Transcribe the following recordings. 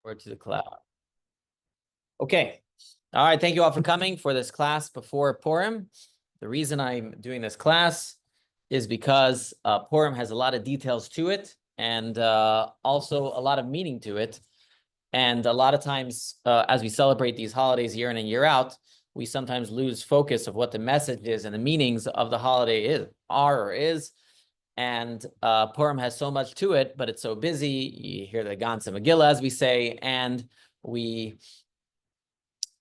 or to the cloud. Okay. All right. Thank you all for coming for this class before Purim. The reason I'm doing this class is because Purim has a lot of details to it and also a lot of meaning to it. And a lot of times, as we celebrate these holidays year in and year out, we sometimes lose focus of what the message is and the meanings of the holiday is. And Purim has so much to it, but it's so busy. You hear the Gans and Megillah, as we say, and we,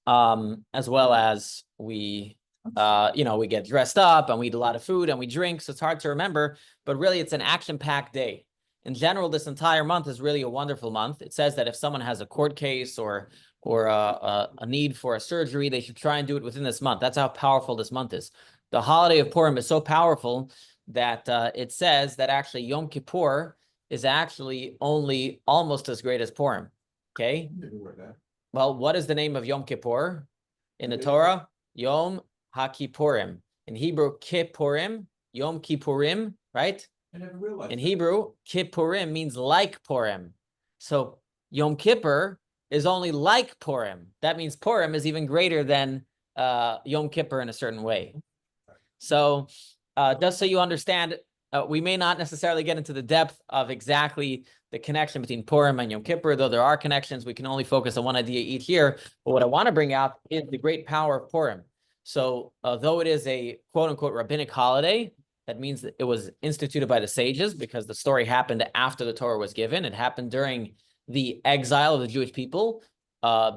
as well as we, we get dressed up and we eat a lot of food and we drink. So it's hard to remember, but really it's an action-packed day. In general, this entire month is really a wonderful month. It says that if someone has a court case or a need for a surgery, they should try and do it within this month. That's how powerful this month is. The holiday of Purim is so powerful that it says that actually Yom Kippur is actually only almost as great as Purim. Okay? Well, what is the name of Yom Kippur in the Torah? Yom HaKippurim. In Hebrew, Kippurim, Yom Kippurim, right? I never realized. In Hebrew, Kippurim means like Purim. So Yom Kippur is only like Purim. That means Purim is even greater than Yom Kippur in a certain way. So just so you understand, we may not necessarily get into the depth of exactly the connection between Purim and Yom Kippur, though there are connections. We can only focus on one idea each year. But what I want to bring out is the great power of Purim. So though it is a quote-unquote rabbinic holiday, that means that it was instituted by the sages because the story happened after the Torah was given. It happened during the exile of the Jewish people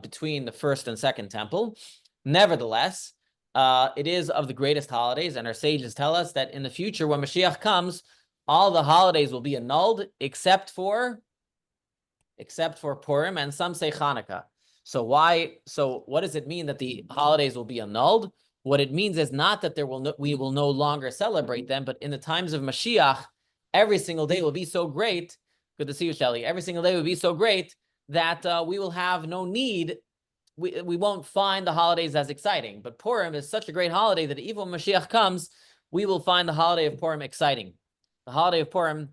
between the first and second temple. Nevertheless, it is of the greatest holidays, and our sages tell us that in the future, when Mashiach comes, all the holidays will be annulled except for Purim, and some say Hanukkah. So what does it mean that the holidays will be annulled? What it means is not that we will no longer celebrate them, but in the times of Mashiach, every single day will be so great. Good to see you, Shelley. Every single day will be so great that we will have no need. We won't find the holidays as exciting. But Purim is such a great holiday that even when Mashiach comes, we will find the holiday of Purim exciting. The holiday of Purim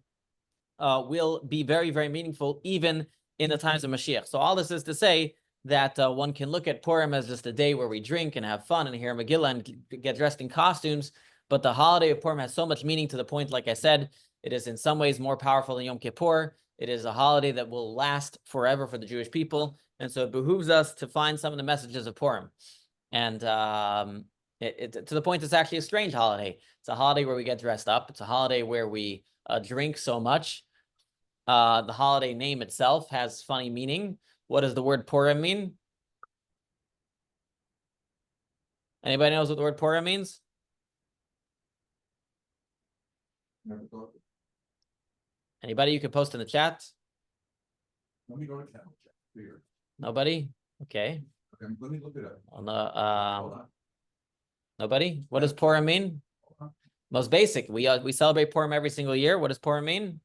will be very, very meaningful even in the times of Mashiach. So all this is to say that one can look at Purim as just a day where we drink and have fun and hear Megillah and get dressed in costumes. But the holiday of Purim has so much meaning to the point, like I said, it is in some ways more powerful than Yom Kippur. It is a holiday that will last forever for the Jewish people. And so it behooves us to find some of the messages of Purim. And to the point, it's actually a strange holiday. It's a holiday where we get dressed up. It's a holiday where we drink so much. The holiday name itself has funny meaning. What does the word Purim mean? Anybody knows what the word Purim means? Never thought. Anybody? You can post in the chat. Let me go to channel check here. Nobody? Okay. Okay, let me look it up. On Hold on. nobody? What does Purim mean? Most basic. We celebrate Purim every single year. What does Purim mean?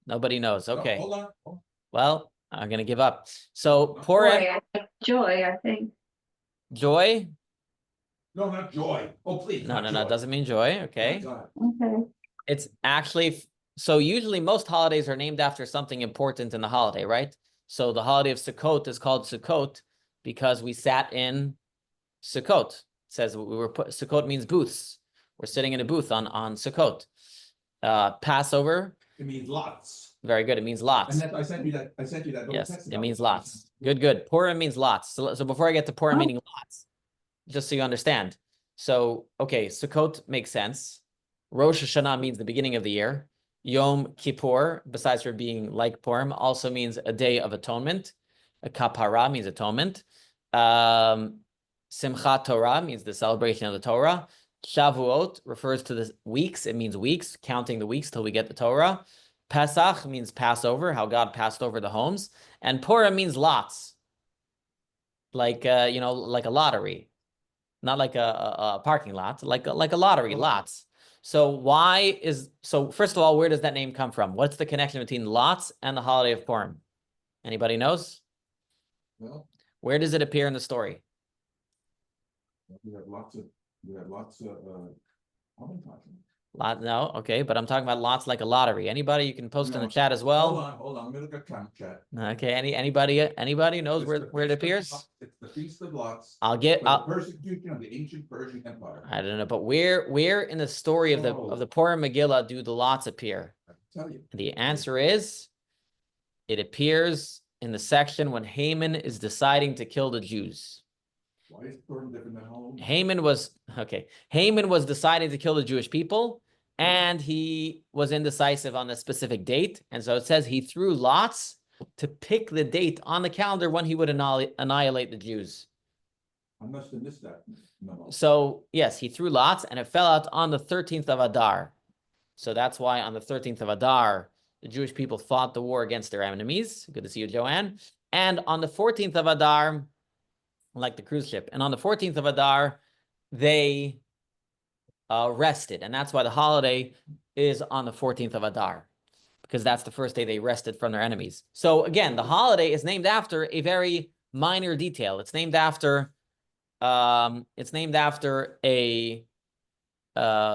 Nobody knows. Okay. No, hold on. Well, I'm gonna give up. So Purim. Joy, I think. Joy? No, not joy. Oh, please. No, not it joy. doesn't mean joy. Okay. God. Okay. It's actually, so usually most holidays are named after something important in the holiday, right? So the holiday of Sukkot is called Sukkot because we sat in Sukkot. It says Sukkot means booths. We're sitting in a booth on Sukkot. Passover. It means lots. Very good. It means lots. And I sent you that. Yes, it means lots. Good. Purim means lots. So before I get to Purim meaning lots, just so you understand. So, okay, Sukkot makes sense. Rosh Hashanah means the beginning of the year. Yom Kippur, besides for being like Purim, also means a day of atonement. A kapara means atonement. Simchat Torah means the celebration of the Torah. Shavuot refers to the weeks. It means weeks, counting the weeks till we get the Torah. Pesach means Passover, how God passed over the homes. And Purim means lots. Like, like a lottery. Not like a parking lot, like a lottery, lots. So first of all, where does that name come from? What's the connection between lots and the holiday of Purim? Anybody knows? Well, where does it appear in the story? we have lots of Lot, no, okay, but I'm talking about lots like a lottery. Anybody, you can post in the No. chat as well. Hold on. I'm gonna look at chat. Okay, anybody knows It's where the it Feast of appears? Lots. It's the Feast of Lots. I'll get. For the persecution of the ancient Persian Empire. I don't know, but where in the story of the Purim Megillah do the lots appear? I can tell you. The answer is, it appears in the section when Haman is deciding to kill the Jews. Why is Purim different than Halloween? Haman was deciding to kill the Jewish people, and he was indecisive on the specific date. And so it says he threw lots to pick the date on the calendar when he would annihilate the Jews. I must have missed that. No. So yes, he threw lots, and it fell out on the 13th of Adar. So that's why on the 13th of Adar, the Jewish people fought the war against their enemies. Good to see you, Joanne. And on the 14th of Adar, like the cruise ship, and on the 14th of Adar, they rested. And that's why the holiday is on the 14th of Adar, because that's the first day they rested from their enemies. So again, the holiday is named after a very minor detail. It's named after a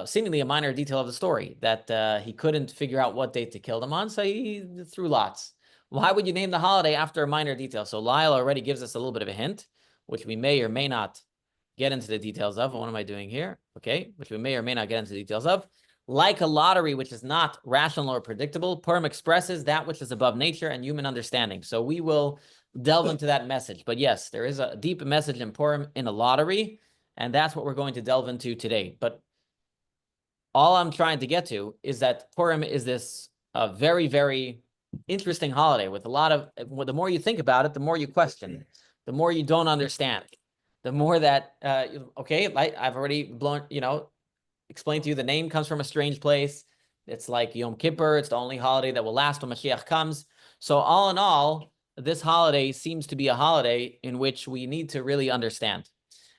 seemingly a minor detail of the story, that he couldn't figure out what date to kill them on, so he threw lots. Why would you name the holiday after a minor detail? So Lyle already gives us a little bit of a hint, which we may or may not get into the details of. What am I doing here? Okay, which we may or may not get into the details of. Like a lottery, which is not rational or predictable, Purim expresses that which is above nature and human understanding. So we will delve into that message. But yes, there is a deep message in Purim in a lottery, and that's what we're going to delve into today. But all I'm trying to get to is that Purim is this very, very interesting holiday with a lot of, the more you think about it, the more you question, the more you don't understand, the more that, I've already explained to you, the name comes from a strange place. It's like Yom Kippur. It's the only holiday that will last when Mashiach comes. So all in all, this holiday seems to be a holiday in which we need to really understand.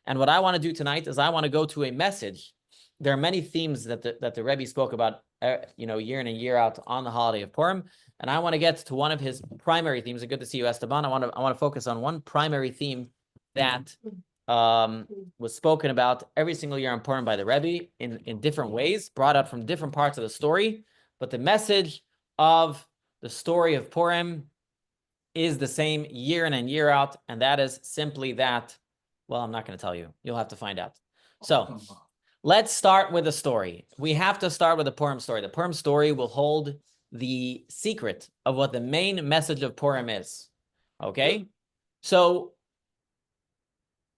And what I want to do tonight is I want to go to a message. There are many themes that the Rebbe spoke about, year in and year out on the holiday of Purim. And I want to get to one of his primary themes. And good to see you, Esteban. I want to focus on one primary theme that was spoken about every single year on Purim by the Rebbe in different ways, brought up from different parts of the story. But the message of the story of Purim is the same year in and year out. And that is simply that, well, I'm not going to tell you. You'll have to find out. So let's start with the story. We have to start with the Purim story. The Purim story will hold the secret of what the main message of Purim is. Okay? So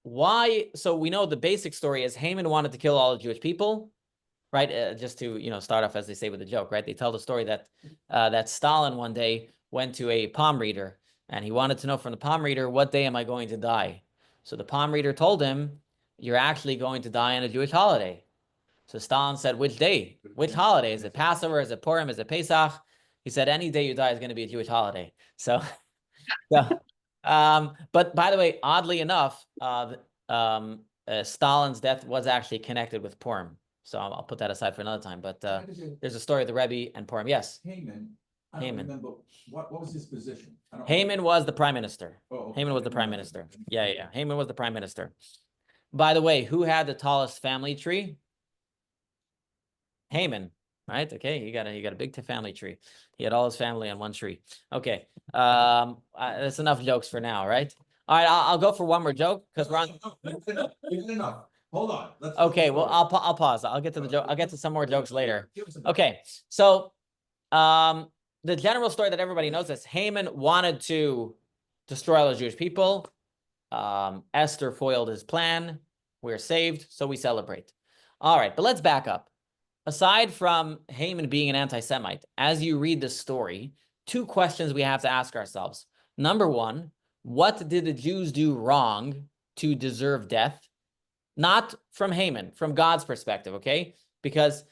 we know the basic story is Haman wanted to kill all the Jewish people, right? Just to, start off, as they say, with a joke, right? They tell the story that that Stalin one day went to a palm reader, and he wanted to know from the palm reader, what day am I going to die? So the palm reader told him, you're actually going to die on a Jewish holiday. So Stalin said, which day? Which holiday? Is it Passover? Is it Purim? Is it Pesach? He said, any day you die is going to be a Jewish holiday. So, but by the way, oddly enough, Stalin's death was actually connected with Purim. So I'll put that aside for another time. But there's a story of the Rebbe and Purim. Yes. Haman. I don't remember what was his position. Haman was the prime minister. Oh, okay. Haman was the prime minister. Yeah. Haman was the prime minister. By the way, who had the tallest family tree? Haman, right? Okay, he got a big family tree. He had all his family on one tree. Okay, that's enough jokes for now, right? All right, I'll go for one more joke because we're on. Enough. Hold on. Okay, well, I'll pause. I'll get to the joke. I'll get to some more jokes later. Okay, so the general story that everybody knows is Haman wanted to destroy all the Jewish people. Esther foiled his plan. We're saved, so we celebrate. All right, but let's back up. Aside from Haman being an anti-Semite, as you read the story, two questions we have to ask ourselves. Number one, what did the Jews do wrong to deserve death? Not from Haman, from God's perspective, okay? Because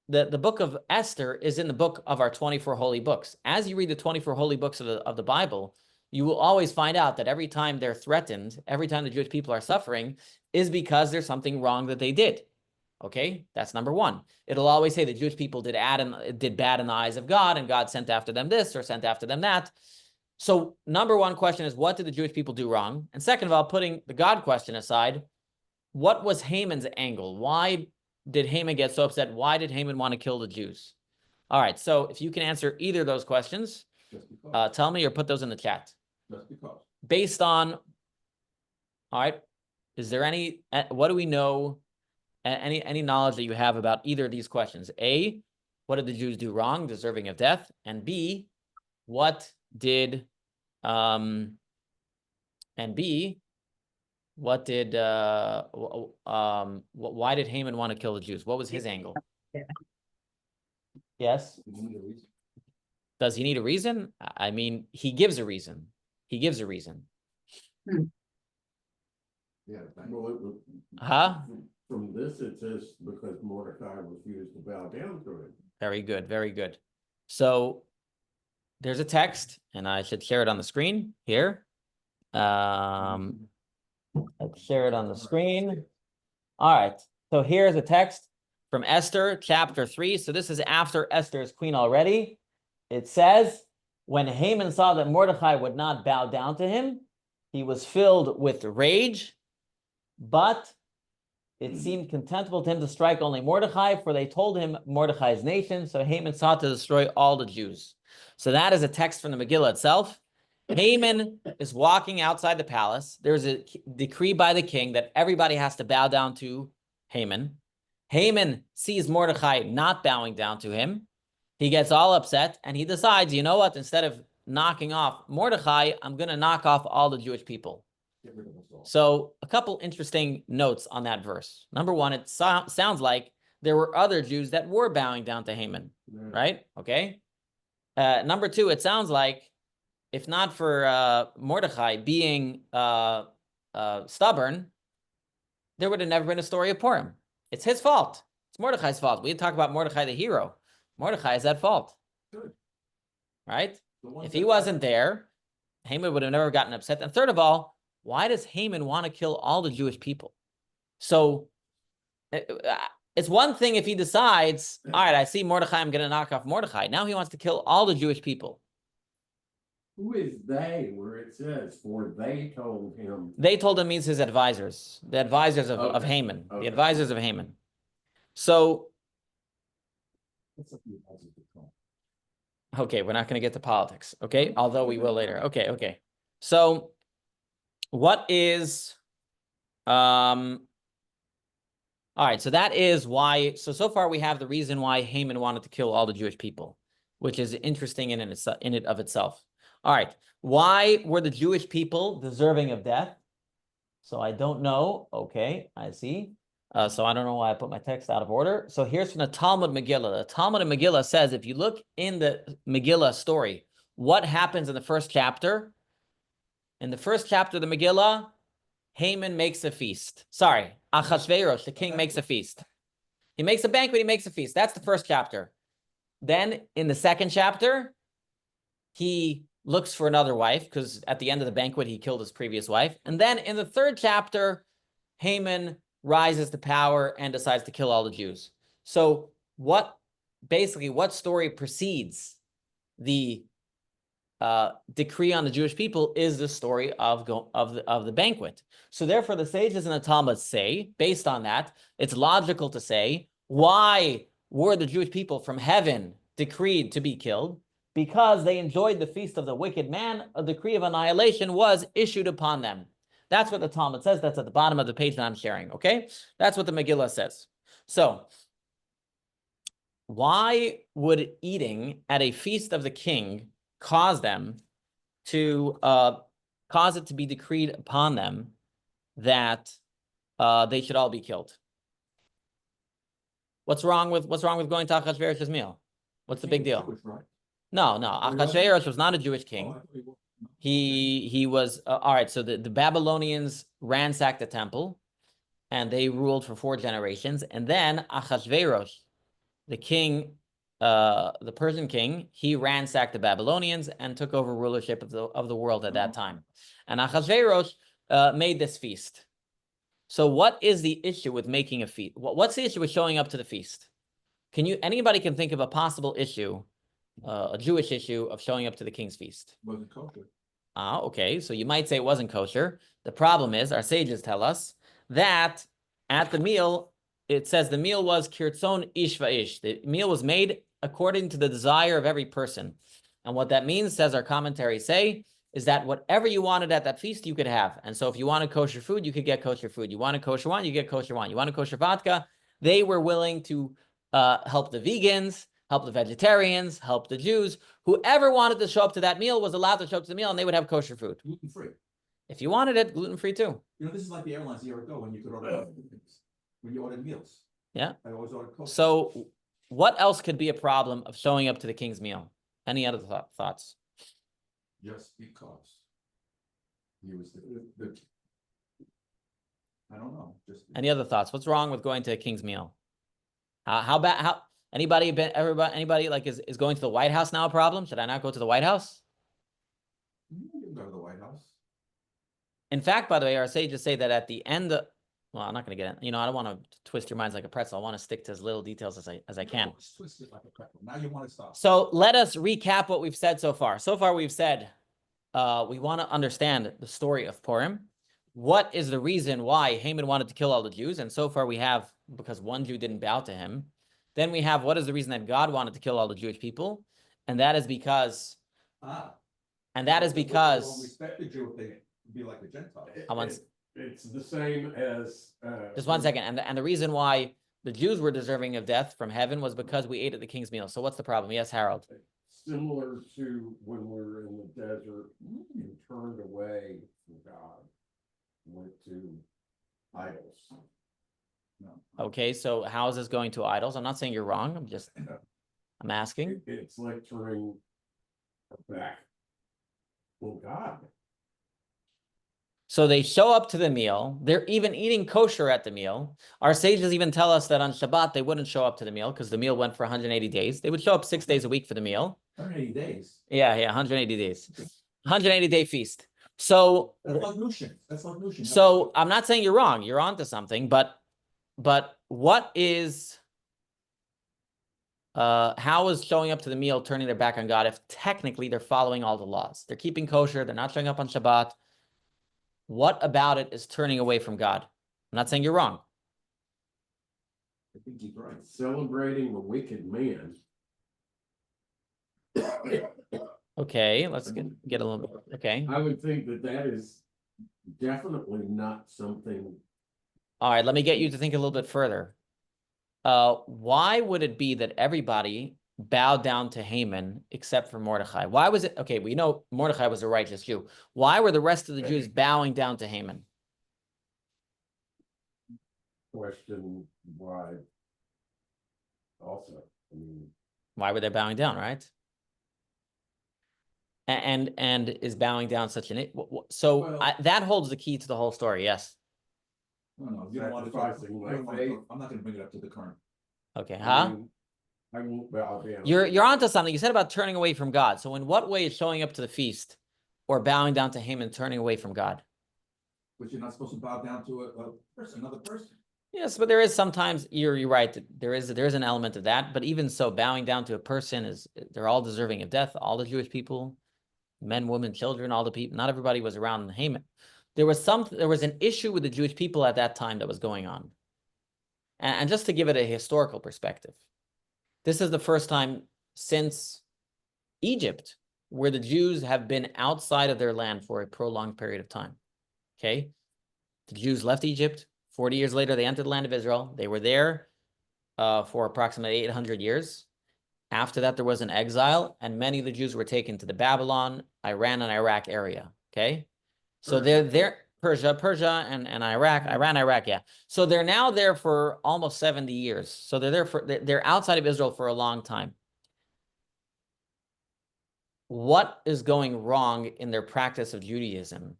the book of Esther is in the book of our 24 holy books. As you read the 24 holy books of the Bible, you will always find out that every time they're threatened, every time the Jewish people are suffering, is because there's something wrong that they did. Okay, that's number one. It'll always say the Jewish people did bad in the eyes of God, and God sent after them this or sent after them that. So number one question is, what did the Jewish people do wrong? And second of all, putting the God question aside, what was Haman's angle? Why did Haman get so upset? Why did Haman want to kill the Jews? All right, so if you can answer either of those questions, Just because. tell me or put those in the chat. Just because. Based on, all right, is there any, what do we know, any knowledge that you have about either of these questions? A, what did the Jews do wrong, deserving of death? And B, what did, why did Haman want to kill the Jews? What was his angle? Yes. Does he need a reason? I mean, he gives a reason. He gives a reason. Yeah. Well, Huh? from this, it says because Mordechai refused to bow down to him. Very good. Very good. So there's a text, and I should share it on the screen here. Let's share it on the screen. All right. So here's a text from Esther, chapter 3. So this is after Esther is queen already. It says, when Haman saw that Mordechai would not bow down to him, he was filled with rage, but it seemed contemptible to him to strike only Mordechai, for they told him Mordechai's nation. So Haman sought to destroy all the Jews. So that is a text from the Megillah itself. Haman is walking outside the palace. There's a decree by the king that everybody has to bow down to Haman. Haman sees Mordechai not bowing down to him. He gets all upset and he decides, you know what, instead of knocking off Mordechai, I'm going to knock off all the Jewish people. Get rid of us all. So a couple interesting notes on that verse. Number one, it sounds like there were other Jews that were bowing down to Haman, right? Okay. Number two, it sounds like if not for Mordechai being stubborn, there would have never been a story of Purim. It's his fault. It's Mordechai's fault. We talk about Mordechai the hero. Mordechai is at fault. Good. Right? The one If that- he wasn't there, Haman would have never gotten upset. And third of all, why does Haman want to kill all the Jewish people? So it's one thing if he decides, all right, I see Mordechai, I'm going to knock off Mordechai. Now he wants to kill all the Jewish people. Who is they, where it says, for they told him? They told him means his advisors, the advisors of Okay. Haman, the Okay. advisors of Haman. So, What's up with the odds of the call? okay, we're not going to get to politics, okay? Although we will later. Okay. So, what is, all right, so that is why, so far we have the reason why Haman wanted to kill all the Jewish people, which is interesting in it of itself. All right, why were the Jewish people deserving of death? So I don't know. Okay, I see. So I don't know why I put my text out of order. So here's from the Talmud Megillah. The Talmud of Megillah says, if you look in the Megillah story, what happens in the first chapter? In the first chapter of the Megillah, Haman makes a feast. Sorry, Achashverosh, the king, makes a feast. He makes a banquet, he makes a feast. That's the first chapter. Then in the second chapter, he looks for another wife because at the end of the banquet, he killed his previous wife. And then in the third chapter, Haman rises to power and decides to kill all the Jews. So what story precedes the decree on the Jewish people is the story of the banquet. So therefore, the sages in the Talmud say, based on that, it's logical to say, why were the Jewish people from heaven decreed to be killed? Because they enjoyed the feast of the wicked man, a decree of annihilation was issued upon them. That's what the Talmud says. That's at the bottom of the page that I'm sharing, okay? That's what the Megillah says. So, why would eating at a feast of the king cause them to cause it to be decreed upon them that they should all be killed? What's wrong with going to Achashverosh's meal? What's the big deal? Jewish, right? No. he wasn't? Achashverosh was not a Jewish Oh, king. I thought he was. He was all right. So the Babylonians ransacked the temple, and they ruled for 4 generations. And then Achashverosh, the king, the Persian king, he ransacked the Babylonians and took over rulership of the world at that time. And Achashverosh made this feast. So what is the issue with making a feast? What's the issue with showing up to the feast? Anybody can think of a possible issue, a Jewish issue of showing up to the king's feast? Wasn't kosher. Okay, so you might say it wasn't kosher. The problem is, our sages tell us that at the meal, it says the meal was kirtzon ish va'ish. The meal was made according to the desire of every person. And what that means, says our commentaries say, is that whatever you wanted at that feast, you could have. And so if you wanted kosher food, you could get kosher food. You wanted kosher wine, you get kosher wine. You wanted kosher vodka, they were willing to help the vegans, help the vegetarians, help the Jews. Whoever wanted to show up to that meal was allowed to show up to the meal, and they would have kosher food. Gluten-free. If you wanted it, gluten-free too. You know, this is like the airlines a year ago when you could order things, when you ordered meals. Yeah. I always ordered Coke. So what else could be a problem of showing up to the king's meal? Any other thoughts? Just because he was the I don't know. Just Any other thoughts? What's wrong with going to a king's meal? How bad? How anybody like is going to the White House now a problem? Should I not go to the White House? You can go to the White House. In fact, by the way, our sages say that at the end of, well, I'm not going to get it. You know, I don't want to twist your minds like a pretzel. I want to stick to as little details as I can. Twist it like a pretzel. Now you want to stop. So let us recap what we've said so far. So far, we've said we want to understand the story of Purim. What is the reason why Haman wanted to kill all the Jews? And so far we have, because one Jew didn't bow to him. Then we have, what is the reason that God wanted to kill all the Jewish people? And that is because, Respect the Jew if they be like the Gentiles. It's the same as just one second. And the reason why the Jews were deserving of death from heaven was because we ate at the king's meal. So what's the problem? Yes, Harold. similar to when we're in the desert and turned away from God, went to idols. No. Okay, so how is this going to idols? I'm not saying you're wrong. I'm asking. It's like turning back on God. So they show up to the meal. They're even eating kosher at the meal. Our sages even tell us that on Shabbat, they wouldn't show up to the meal because the meal went for 180 days. They would show up 6 days a week for the meal. 180 days. Yeah, 180 days. 180-day feast. So That's like Lucian. So I'm not saying you're wrong. You're onto something, but what is how is showing up to the meal turning their back on God if technically they're following all the laws? They're keeping kosher, they're not showing up on Shabbat. What about it is turning away from God? I'm not saying you're wrong. I think he's right. Celebrating the wicked man. Okay, let's get a little bit. Okay. I would think that is definitely not something. All right, let me get you to think a little bit further. Why would it be that everybody bowed down to Haman except for Mordechai? Why was it? Okay, we know Mordechai was a righteous Jew. Why were the rest of the Jews bowing down to Haman? Question why. Also, I mean, Why were they bowing down, right? And is bowing down such an so Well, that holds the key to the whole story. Yes. No, you don't want to Sacrificing my faith. I'm not going to bring it up to the current. Okay. I Huh? mean, I won't bow down. You're onto something. You said about turning away from God. So in what way is showing up to the feast or bowing down to Haman turning away from God? But you're not supposed to bow down to a person, another person. Yes, but there is sometimes you're right. There is an element of that. But even so, bowing down to a person they're all deserving of death. All the Jewish people, men, women, children, all the people. Not everybody was around Haman. There was an issue with the Jewish people at that time that was going on. And just to give it a historical perspective, this is the first time since Egypt where the Jews have been outside of their land for a prolonged period of time. Okay? The Jews left Egypt. 40 years later, they entered the land of Israel. They were there for approximately 800 years. After that, there was an exile, and many of the Jews were taken to the Babylon, Iran, and Iraq area. Okay? So they're there, Persia and Iraq, Iraq, yeah. So they're now there for almost 70 years. So they're outside of Israel for a long time. What is going wrong in their practice of Judaism?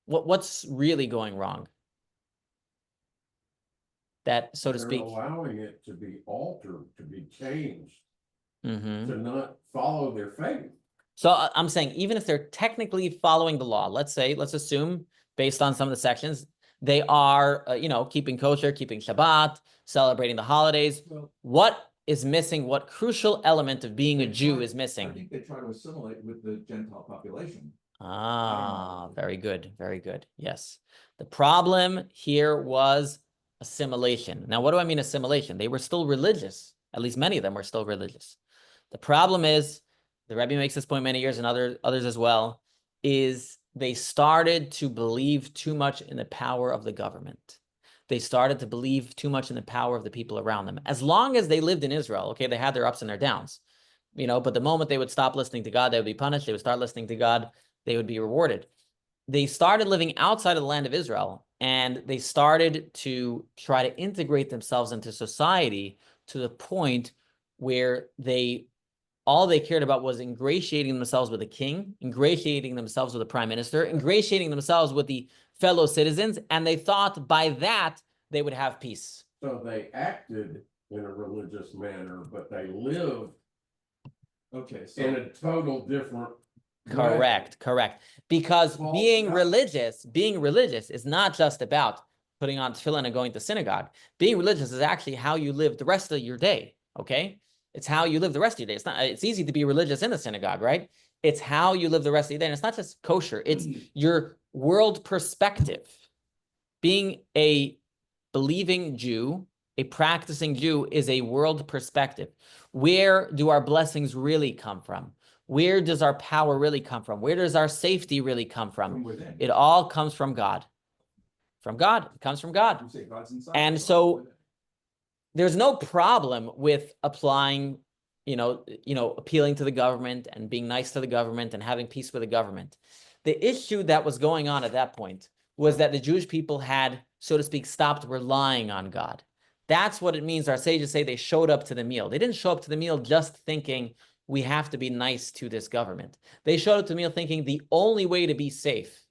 What's really going wrong? That, so to speak, allowing it to be altered, to be changed, mm-hmm. to not follow their faith. So I'm saying, even if they're technically following the law, let's assume, based on some of the sections, they are, keeping kosher, keeping Shabbat, celebrating the holidays. Well, what is missing? What crucial element of being a Jew is missing? I think they try to assimilate with the Gentile population. Ah, very good. Very good. Yes. The problem here was assimilation. Now, what do I mean assimilation? They were still religious. At least many of them were still religious. The problem is, the Rabbi makes this point many years, and others as well, is they started to believe too much in the power of the government. They started to believe too much in the power of the people around them. As long as they lived in Israel, okay, they had their ups and their downs, but the moment they would stop listening to God, they would be punished. They would start listening to God, they would be rewarded. They started living outside of the land of Israel, and they started to try to integrate themselves into society to the point where all they cared about was ingratiating themselves with the king, ingratiating themselves with the prime minister, ingratiating themselves with the fellow citizens, and they thought by that they would have peace. So they acted in a religious manner, but they lived in a total different Correct. Because Well, being religious is not just about putting on tefillin and going to synagogue. Being religious is actually how you live the rest of your day, okay? It's how you live the rest of your day. It's easy to be religious in the synagogue, right? It's how you live the rest of your day. And it's not just kosher, it's your world perspective. Being a believing Jew, a practicing Jew, is a world perspective. Where do our blessings really come from? Where does our power really come from? Where does our safety really come from? It all comes from God. From God. It comes from God. You say God's inside. And so there's no problem with applying, appealing to the government and being nice to the government and having peace with the government. The issue that was going on at that point was that the Jewish people had, so to speak, stopped relying on God. That's what it means. Our sages say they showed up to the meal. They didn't show up to the meal just thinking we have to be nice to this government. They showed up to the meal thinking the only way to be safe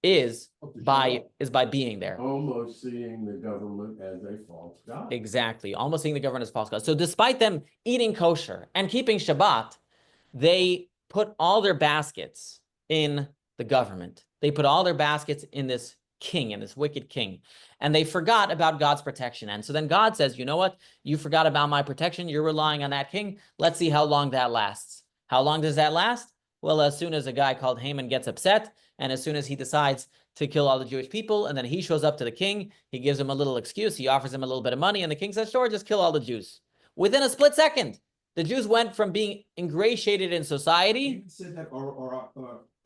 is by being there. almost seeing the government as a false god. Exactly. Almost seeing the government as false god. So despite them eating kosher and keeping Shabbat, they put all their baskets in the government. They put all their baskets in this king, in this wicked king. And they forgot about God's protection. And so then God says, you know what? You forgot about my protection. You're relying on that king. Let's see how long that lasts. How long does that last? Well, as soon as a guy called Haman gets upset, and as soon as he decides to kill all the Jewish people, and then he shows up to the king, he gives him a little excuse, he offers him a little bit of money, and the king says, sure, just kill all the Jews. Within a split second, the Jews went from being ingratiated in society. You said that,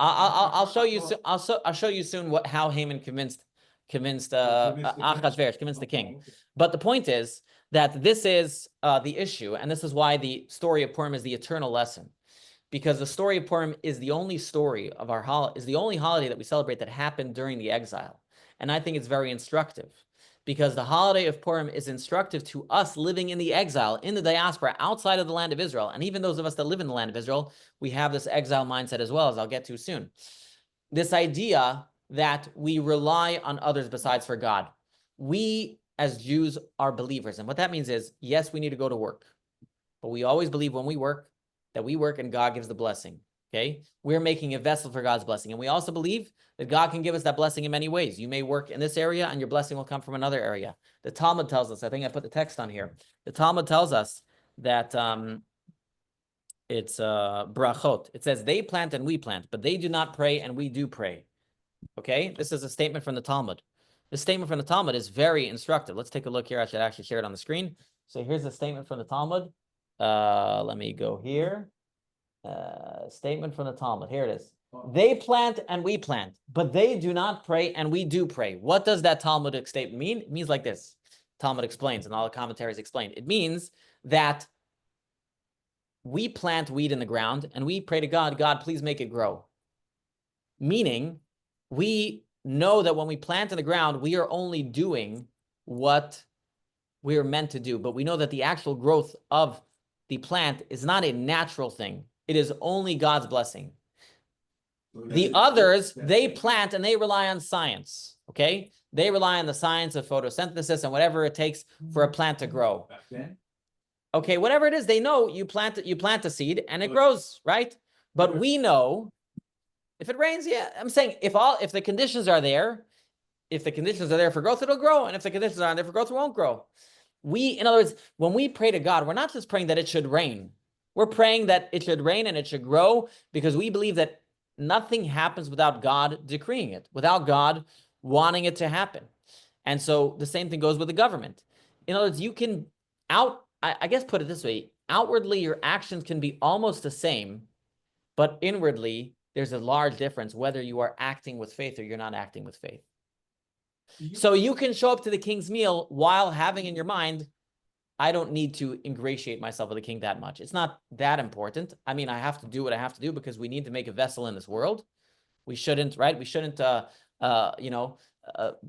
I'll show you. I'll show you soon how Haman convinced Achashverosh, convinced the king. Okay. But the point is that this is the issue, and this is why the story of Purim is the eternal lesson. Because the story of Purim is the only story of is the only holiday that we celebrate that happened during the exile. And I think it's very instructive, because the holiday of Purim is instructive to us living in the exile, in the diaspora, outside of the land of Israel. And even those of us that live in the land of Israel, we have this exile mindset as well, as I'll get to soon. This idea that we rely on others besides for God. We, as Jews, are believers. And what that means is, yes, we need to go to work. But we always believe when we work, that we work and God gives the blessing, okay? We're making a vessel for God's blessing. And we also believe that God can give us that blessing in many ways. You may work in this area and your blessing will come from another area. The Talmud tells us, I think I put the text on here. The Talmud tells us that it's brachot. It says, they plant and we plant, but they do not pray and we do pray. Okay? This is a statement from the Talmud. This statement from the Talmud is very instructive. Let's take a look here. I should actually share it on the screen. So here's a statement from the Talmud. Let me go here. Statement from the Talmud. Here it is. They plant and we plant, but they do not pray and we do pray. What does that Talmudic statement mean? It means like this. Talmud explains, and all the commentaries explain. It means that we plant weed in the ground and we pray to God, God, please make it grow. Meaning, we know that when we plant in the ground, we are only doing what we are meant to do, but we know that the actual growth of the plant is not a natural thing. It is only God's blessing. The others, they plant and they rely on science, okay? They rely on the science of photosynthesis and whatever it takes for a plant to grow. Back then? Okay, whatever it is, they know you plant a seed and it grows, right? But we know if it rains, yeah, I'm saying if the conditions are there, if the conditions are there for growth, it'll grow. And if the conditions aren't there for growth, it won't grow. In other words, when we pray to God, we're not just praying that it should rain. We're praying that it should rain and it should grow because we believe that nothing happens without God decreeing it, without God wanting it to happen. And so the same thing goes with the government. In other words, you can I guess put it this way, outwardly your actions can be almost the same, but inwardly there's a large difference whether you are acting with faith or you're not acting with faith. So you can show up to the king's meal while having in your mind, I don't need to ingratiate myself with the king that much. It's not that important. I mean, I have to do what I have to do because we need to make a vessel in this world. We shouldn't, right? We shouldn't,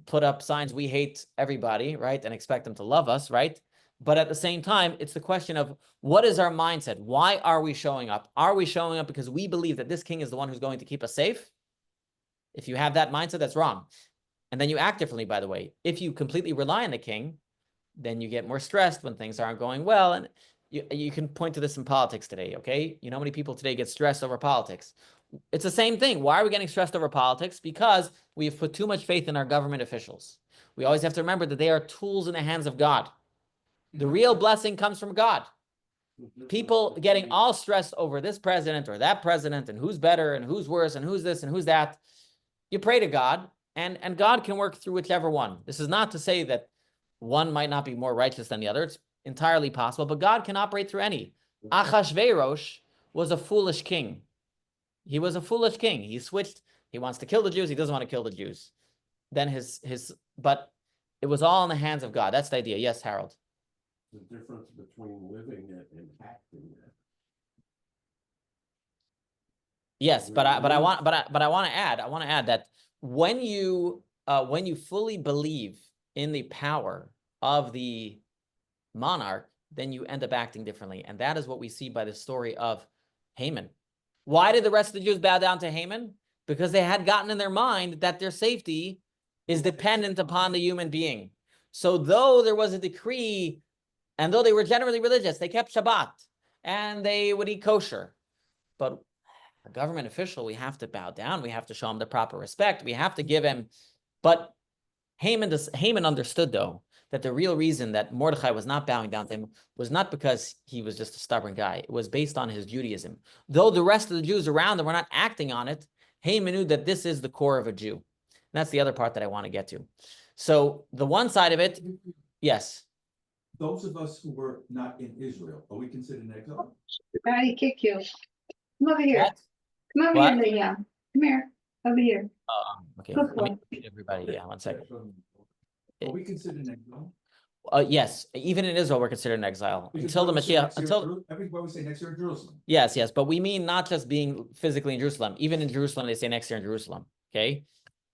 put up signs, we hate everybody, right? And expect them to love us, right? But at the same time, it's the question of what is our mindset? Why are we showing up? Are we showing up because we believe that this king is the one who's going to keep us safe? If you have that mindset, that's wrong. And then you act differently, by the way. If you completely rely on the king, then you get more stressed when things aren't going well. And you can point to this in politics today, okay? You know how many people today get stressed over politics? It's the same thing. Why are we getting stressed over politics? Because we have put too much faith in our government officials. We always have to remember that they are tools in the hands of God. The real blessing comes from God. People getting all stressed over this president or that president and who's better and who's worse and who's this and who's that. You pray to God and God can work through whichever one. This is not to say that one might not be more righteous than the other. It's entirely possible, but God can operate through any. Achashverosh was a foolish king. He was a foolish king. He switched. He wants to kill the Jews. He doesn't want to kill the Jews. Then but it was all in the hands of God. That's the idea. Yes, Harold. The difference between living it and acting it. Yes, but I want to add that when you fully believe in the power of the monarch, then you end up acting differently. And that is what we see by the story of Haman. Why did the rest of the Jews bow down to Haman? Because they had gotten in their mind that their safety is dependent upon the human being. So though there was a decree, and though they were generally religious, they kept Shabbat, and they would eat kosher. But a government official, we have to bow down. We have to show him the proper respect. We have to give him. But Haman understood, though, that the real reason that Mordechai was not bowing down to him was not because he was just a stubborn guy. It was based on his Judaism. Though the rest of the Jews around them were not acting on it, Haman knew that this is the core of a Jew. And that's the other part that I want to get to. So the one side of it, yes. Those of us who were not in Israel, are we considered an exile? I kick you. Come over here. What? Come over What? here, Leah. Come here. Over here. Okay. Good Let me one. read everybody. Yeah, one second. Are we considered an exile? Yes, even in Israel, we're considered an exile Because until the when we say Mashiach. next year Until Jeru- everybody say next year in Jerusalem. yes, but we mean not just being physically in Jerusalem. Even in Jerusalem, they say next year in Jerusalem. Okay,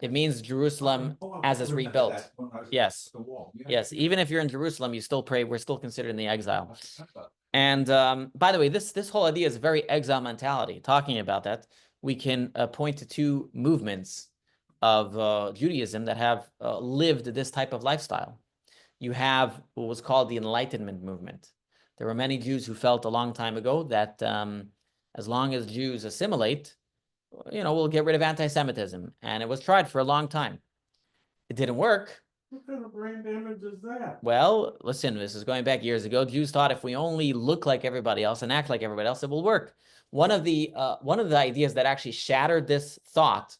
it means Jerusalem as it's Remember rebuilt. that when I was Yes. at the wall. Yeah. Yes, even if you're in Jerusalem, you still pray. We're still considered in the exile. Okay. And by the way, this whole idea is a very exile mentality. Talking about that, we can point to two movements of Judaism that have lived this type of lifestyle. You have what was called the Enlightenment movement. There were many Jews who felt a long time ago that as long as Jews assimilate, we'll get rid of anti-Semitism. And it was tried for a long time. It didn't work. What kind of brain damage is that? Well, listen, this is going back years ago. Jews thought if we only look like everybody else and act like everybody else, it will work. One of the ideas that actually shattered this thought,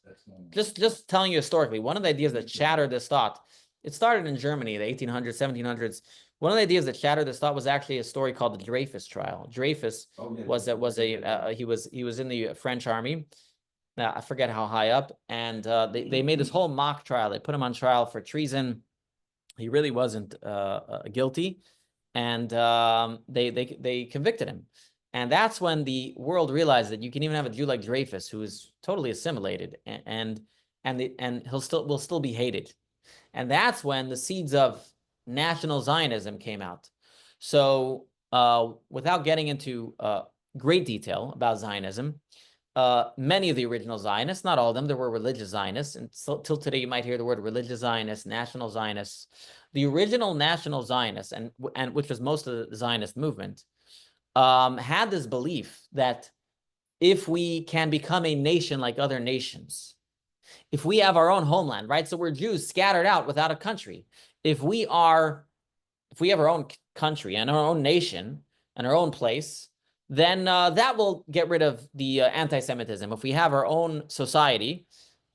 just telling you historically, one of the ideas that shattered this thought, it started in Germany, the 1800s, 1700s. One of the ideas that shattered this thought was actually a story called the Dreyfus trial. Dreyfus he was in the French army. Now, I forget how high up, and they made this whole mock trial. They put him on trial for treason. He really wasn't guilty, and they convicted him. And that's when the world realized that you can even have a Jew like Dreyfus, who is totally assimilated, and will still be hated. And that's when the seeds of National Zionism came out. So without getting into great detail about Zionism, many of the original Zionists, not all of them, there were religious Zionists, and till today you might hear the word religious Zionists, national Zionists. The original national Zionists, and which was most of the Zionist movement, had this belief that if we can become a nation like other nations, if we have our own homeland, right? So we're Jews scattered out without a country. If we have our own country and our own nation and our own place, then that will get rid of the anti-Semitism. If we have our own society,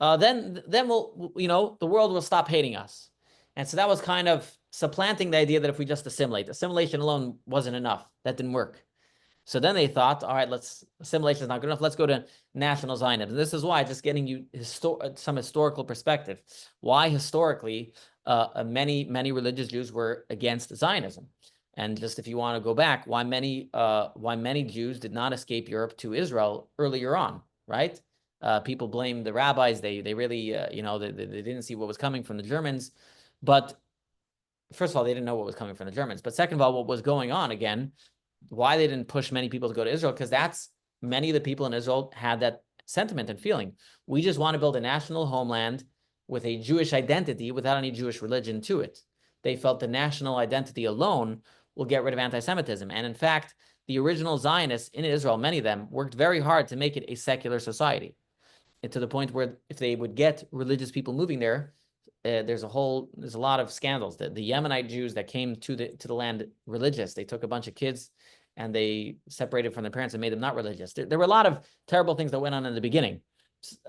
then we'll, the world will stop hating us. And so that was kind of supplanting the idea that if we just assimilation alone wasn't enough. That didn't work. So then they thought, all right, assimilation is not good enough. Let's go to national Zionism. And this is why, just getting you some historical perspective, why historically many religious Jews were against Zionism. And just if you want to go back, why many Jews did not escape Europe to Israel earlier on, right? People blame the rabbis. They really, they didn't see what was coming from the Germans. But first of all, they didn't know what was coming from the Germans. But second of all, what was going on again, why they didn't push many people to go to Israel, because many of the people in Israel had that sentiment and feeling. We just want to build a national homeland with a Jewish identity without any Jewish religion to it. They felt the national identity alone will get rid of anti-Semitism. And in fact, the original Zionists in Israel, many of them, worked very hard to make it a secular society. And to the point where if they would get religious people moving there, there's a lot of scandals. The Yemenite Jews that came to the land religious, they took a bunch of kids and they separated from their parents and made them not religious. There were a lot of terrible things that went on in the beginning.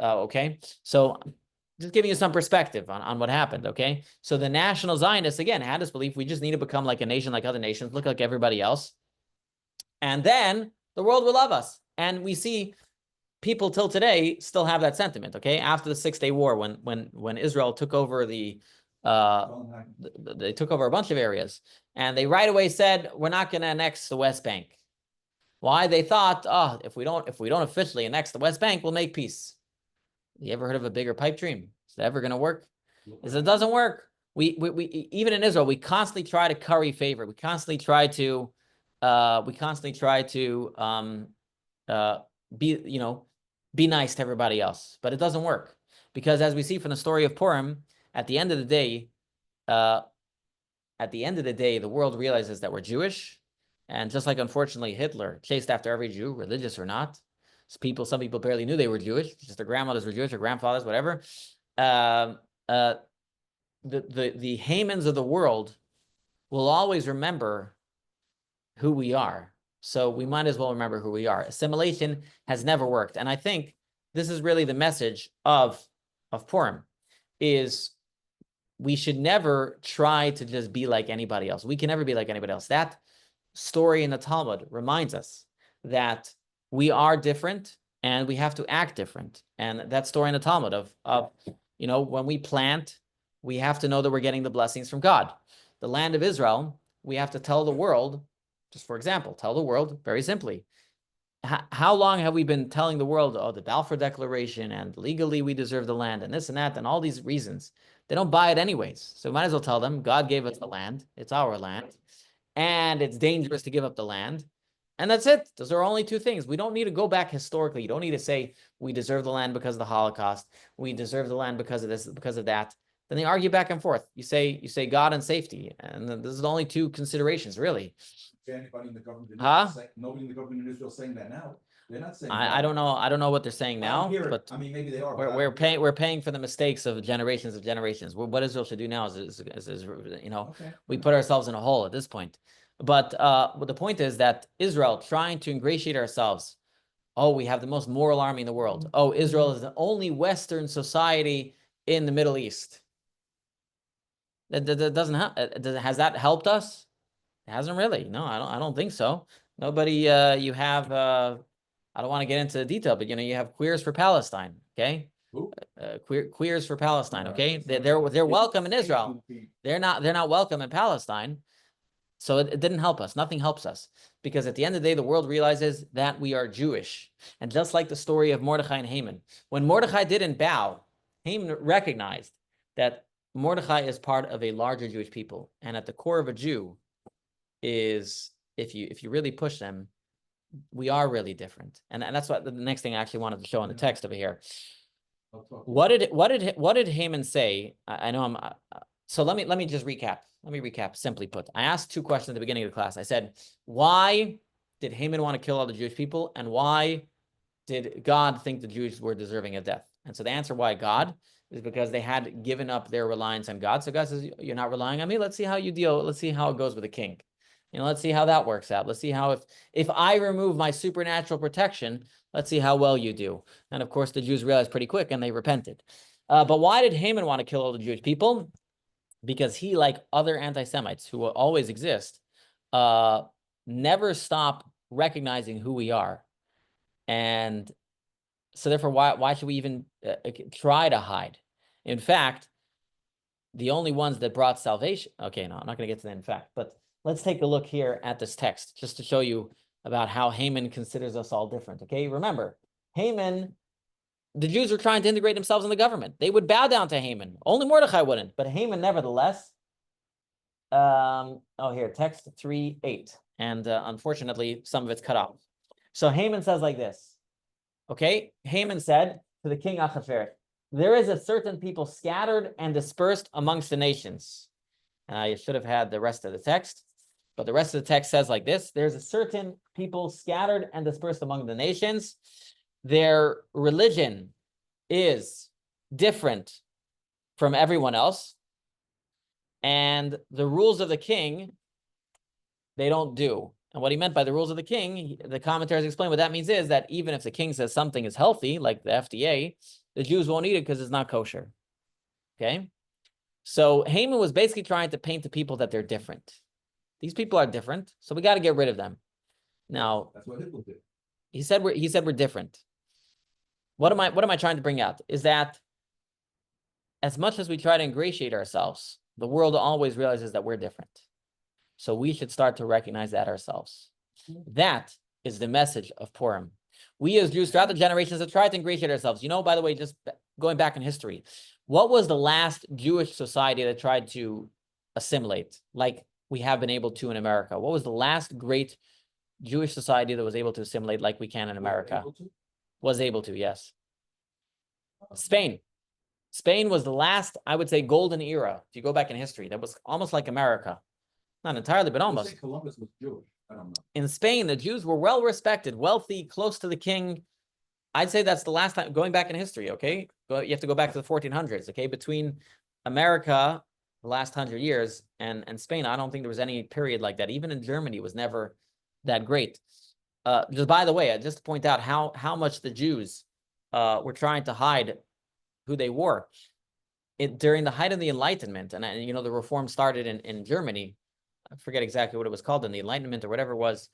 Okay, so just giving you some perspective on what happened. Okay, so the national Zionists again had this belief: we just need to become like a nation, like other nations, look like everybody else, and then the world will love us. And we see people till today still have that sentiment. Okay, after the 6-Day War, when Israel took over they took over a bunch of areas, and they right away said, we're not going to annex the West Bank. Why? They thought, if we don't officially annex the West Bank, we'll make peace. You ever heard of a bigger pipe dream? Is that ever going to work? Because it doesn't work. We even in Israel, we constantly try to curry favor. We constantly try to be nice to everybody else, but it doesn't work, because as we see from the story of Purim, at the end of the day, the world realizes that we're Jewish, and just like unfortunately Hitler chased after every Jew, religious or not. Some people barely knew they were Jewish, just their grandmothers were Jewish or grandfathers, whatever. The Hamans of the world will always remember who we are. So we might as well remember who we are. Assimilation has never worked. And I think this is really the message of Purim, is we should never try to just be like anybody else. We can never be like anybody else. That story in the Talmud reminds us that we are different and we have to act different. And that story in the Talmud of when we plant, we have to know that we're getting the blessings from God. The land of Israel, we have to tell the world, just for example, tell the world very simply, how long have we been telling the world, the Balfour Declaration, and legally we deserve the land, and this and that, and all these reasons? They don't buy it anyways. So we might as well tell them, God gave us the land. It's our land. And it's dangerous to give up the land. And that's it. Those are only two things. We don't need to go back historically. You don't need to say, we deserve the land because of the Holocaust. We deserve the land because of this, because of that. Then they argue back and forth. You say God and safety. And this is the only two considerations, really. Anybody in the government? Nobody in the government in Israel saying that now. They're not saying. I don't know. I don't know what they're saying now, but I mean, maybe they are. we're paying for the mistakes of generations. What Israel should do now is we put ourselves in a hole at this point. But the point is that Israel trying to ingratiate ourselves. Oh, we have the most moral army in the world. Oh, Israel is the only Western society in the Middle East. That doesn't has that helped us? It hasn't really. No, I don't think so. Nobody. You have. I don't want to get into the detail, but you have Queers for Palestine. Okay, Queers for Palestine. Okay, they're welcome in Israel. They're not welcome in Palestine. So it didn't help us. Nothing helps us, because at the end of the day, the world realizes that we are Jewish. And just like the story of Mordechai and Haman, when Mordechai didn't bow, Haman recognized that Mordechai is part of a larger Jewish people, and at the core of a Jew is, if you really push them, we are really different. And that's what the next thing I actually wanted to show in the text over here. What did Haman say? I know so let me just recap. Let me recap, simply put. I asked two questions at the beginning of the class. I said, why did Haman want to kill all the Jewish people? And why did God think the Jews were deserving of death? And so the answer why God is because they had given up their reliance on God. So God says, you're not relying on me. Let's see how you deal. Let's see how it goes with the king. Let's see how that works out. Let's see how if I remove my supernatural protection, let's see how well you do. And of course, the Jews realized pretty quick and they repented. But why did Haman want to kill all the Jewish people? because he, like other anti-Semites who will always exist, never stop recognizing who we are. And so therefore, why should we even try to hide? In fact, the only ones that brought salvation. Okay, no, I'm not going to get to that in fact, but let's take a look here at this text just to show you about how Haman considers us all different. Okay, remember, Haman, the Jews were trying to integrate themselves in the government. They would bow down to Haman. Only Mordechai wouldn't, but Haman nevertheless. Here, text 3:8. And unfortunately, some of it's cut off. So Haman says like this. Okay, Haman said to the king Achashverosh, there is a certain people scattered and dispersed amongst the nations. You should have had the rest of the text, but the rest of the text says like this. There's a certain people scattered and dispersed among the nations. Their religion is different from everyone else. And the rules of the king, they don't do. And what he meant by the rules of the king, the commentaries explain what that means is that even if the king says something is healthy, like the FDA, the Jews won't eat it because it's not kosher. Okay? So Haman was basically trying to paint the people that they're different. These people are different, so we got to get rid of them. Now, That's what Hitler did. he said we're different. What am I trying to bring out? Is that as much as we try to ingratiate ourselves, the world always realizes that we're different. So we should start to recognize that ourselves. That is the message of Purim. We as Jews throughout the generations have tried to ingratiate ourselves. You know, by the way, just going back in history, what was the last Jewish society that tried to assimilate like we have been able to in America? What was the last great Jewish society that was able to assimilate like we can in America? Was able to, yes. Spain. Spain was the last, I would say, golden era. If you go back in history, that was almost like America. Not entirely, but almost. Columbus was Jewish. I don't know. In Spain, the Jews were well respected, wealthy, close to the king. I'd say that's the last time, going back in history, okay? You have to go back to the 1400s, okay? Between America, the last 100 years, and Spain, I don't think there was any period like that. Even in Germany, it was never that great. Just by the way, just to point out how much the Jews were trying to hide who they were. During the height of the Enlightenment, and you know, the reform started in Germany. I forget exactly what it was called in the Enlightenment or whatever it was.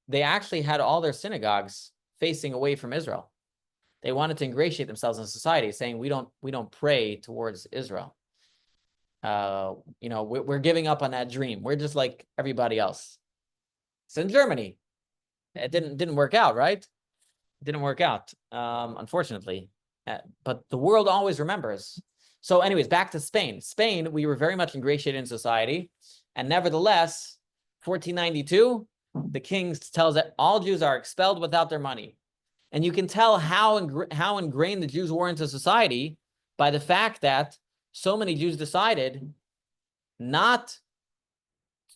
They actually had all their synagogues facing away from Israel. They wanted to ingratiate themselves in society, saying we don't pray towards Israel. You know, we're giving up on that dream. We're just like everybody else. It's in Germany. It didn't work out, right? It didn't work out, unfortunately. But the world always remembers. So anyways, back to Spain. Spain, we were very much ingratiated in society. And nevertheless, 1492, the king tells that all Jews are expelled without their money. And you can tell how ingrained the Jews were into society by the fact that so many Jews decided not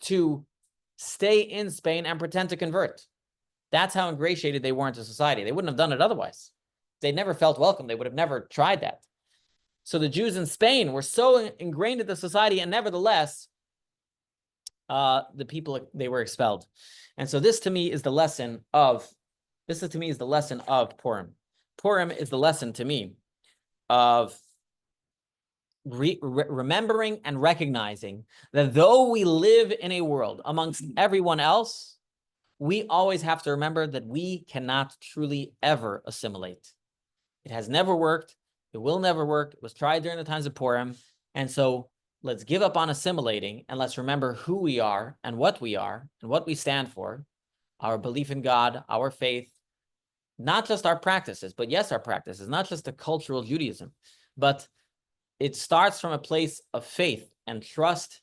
to stay in Spain and pretend to convert. That's how ingratiated they were into society. They wouldn't have done it otherwise. They never felt welcome. They would have never tried that. So the Jews in Spain were so ingrained into society, and nevertheless, the people, they were expelled. And so this to me is the lesson of Purim. Purim is the lesson to me of remembering and recognizing that though we live in a world amongst everyone else, we always have to remember that we cannot truly ever assimilate. It has never worked. It will never work. It was tried during the times of Purim. And so let's give up on assimilating and let's remember who we are and what we stand for, our belief in God, our faith, not just our practices, but yes, our practices, not just the cultural Judaism, but it starts from a place of faith and trust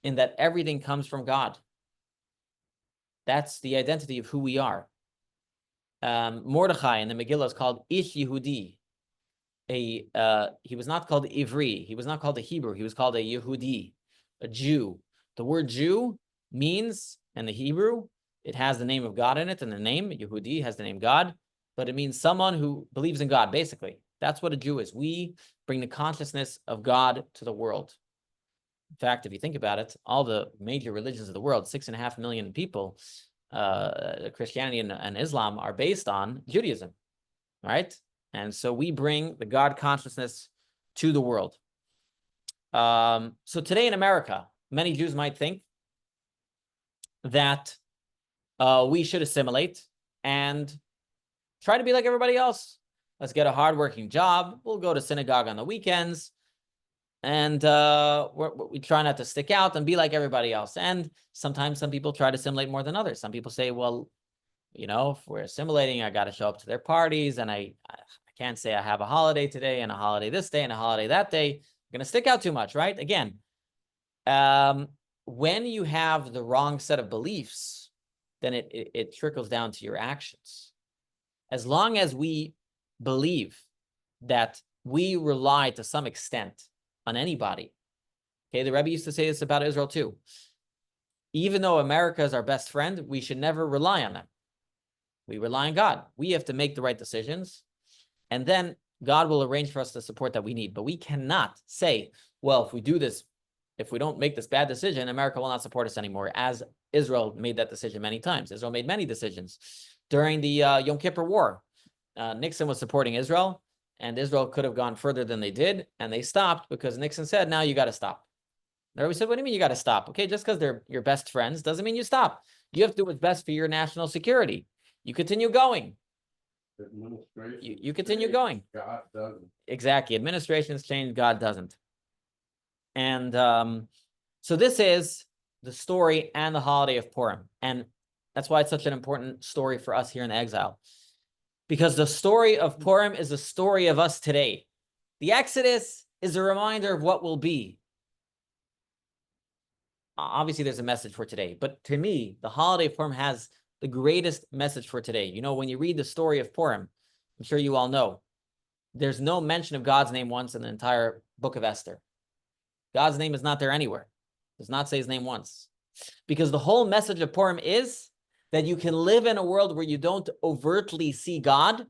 in that everything comes from God. That's the identity of who we are. Mordechai in the Megillah is called Ish Yehudi. He was not called Ivri. He was not called a Hebrew. He was called a Yehudi, a Jew. The word Jew means, in the Hebrew, it has the name of God in it, and the name, Yehudi, has the name God, but it means someone who believes in God, basically. That's what a Jew is. We bring the consciousness of God to the world. In fact, if you think about it, all the major religions of the world, 6.5 million people, Christianity and Islam are based on Judaism, right? And so we bring the God consciousness to the world. So today in America, many Jews might think that we should assimilate and try to be like everybody else. Let's get a hardworking job. We'll go to synagogue on the weekends. And we try not to stick out and be like everybody else. And sometimes some people try to assimilate more than others. Some people say, well, you know, if we're assimilating, I got to show up to their parties. And I can't say I have a holiday today and a holiday this day and a holiday that day. I'm going to stick out too much, right? Again, when you have the wrong set of beliefs, then it trickles down to your actions. As long as we believe that we rely to some extent on anybody. Okay, the Rabbi used to say this about Israel too. Even though America is our best friend, we should never rely on them. We rely on God. We have to make the right decisions, and then God will arrange for us the support that we need. But we cannot say, well, if we do this, if we don't make this bad decision, America will not support us anymore, as Israel made that decision many times. Israel made many decisions. During the Yom Kippur War, Nixon was supporting Israel, and Israel could have gone further than they did, and they stopped because Nixon said, now you got to stop. Everybody said, what do you mean you got to stop? Okay, just because they're your best friends doesn't mean you stop. You have to do what's best for your national security. You continue going. You continue going. God doesn't. Exactly. Administrations change, God doesn't. And so this is the story and the holiday of Purim. And that's why it's such an important story for us here in exile. Because the story of Purim is the story of us today. The Exodus is a reminder of what will be. Obviously, there's a message for today. But to me, the holiday of Purim has the greatest message for today. You know, when you read the story of Purim, I'm sure you all know, there's no mention of God's name once in the entire book of Esther. God's name is not there anywhere. Does not say his name once. Because the whole message of Purim is that you can live in a world where you don't overtly see God,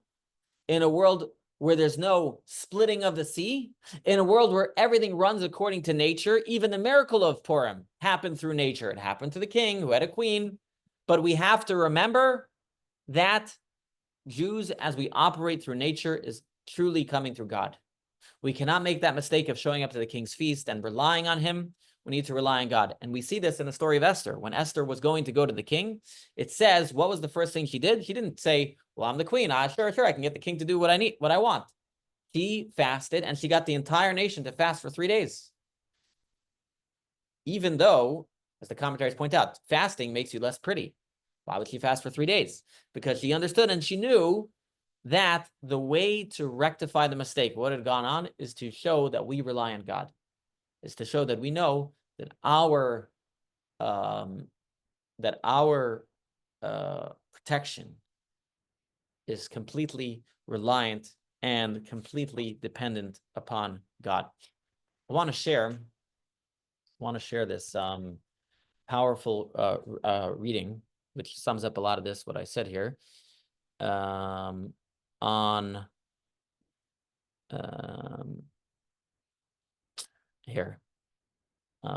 in a world where there's no splitting of the sea, in a world where everything runs according to nature. Even the miracle of Purim happened through nature. It happened to the king who had a queen. But we have to remember that Jews, as we operate through nature, is truly coming through God. We cannot make that mistake of showing up to the king's feast and relying on him. We need to rely on God. And we see this in the story of Esther. When Esther was going to go to the king, it says, what was the first thing she did? She didn't say, well, I'm the queen. Sure, I can get the king to do what I need, what I want. She fasted, and she got the entire nation to fast for 3 days. Even though, as the commentaries point out, fasting makes you less pretty. Why would she fast for 3 days? Because she understood and she knew that the way to rectify the mistake, what had gone on, is to show that we rely on God. Is to show that we know that our protection is completely reliant and completely dependent upon God. I want to share this powerful reading, which sums up a lot of this, what I said here, here.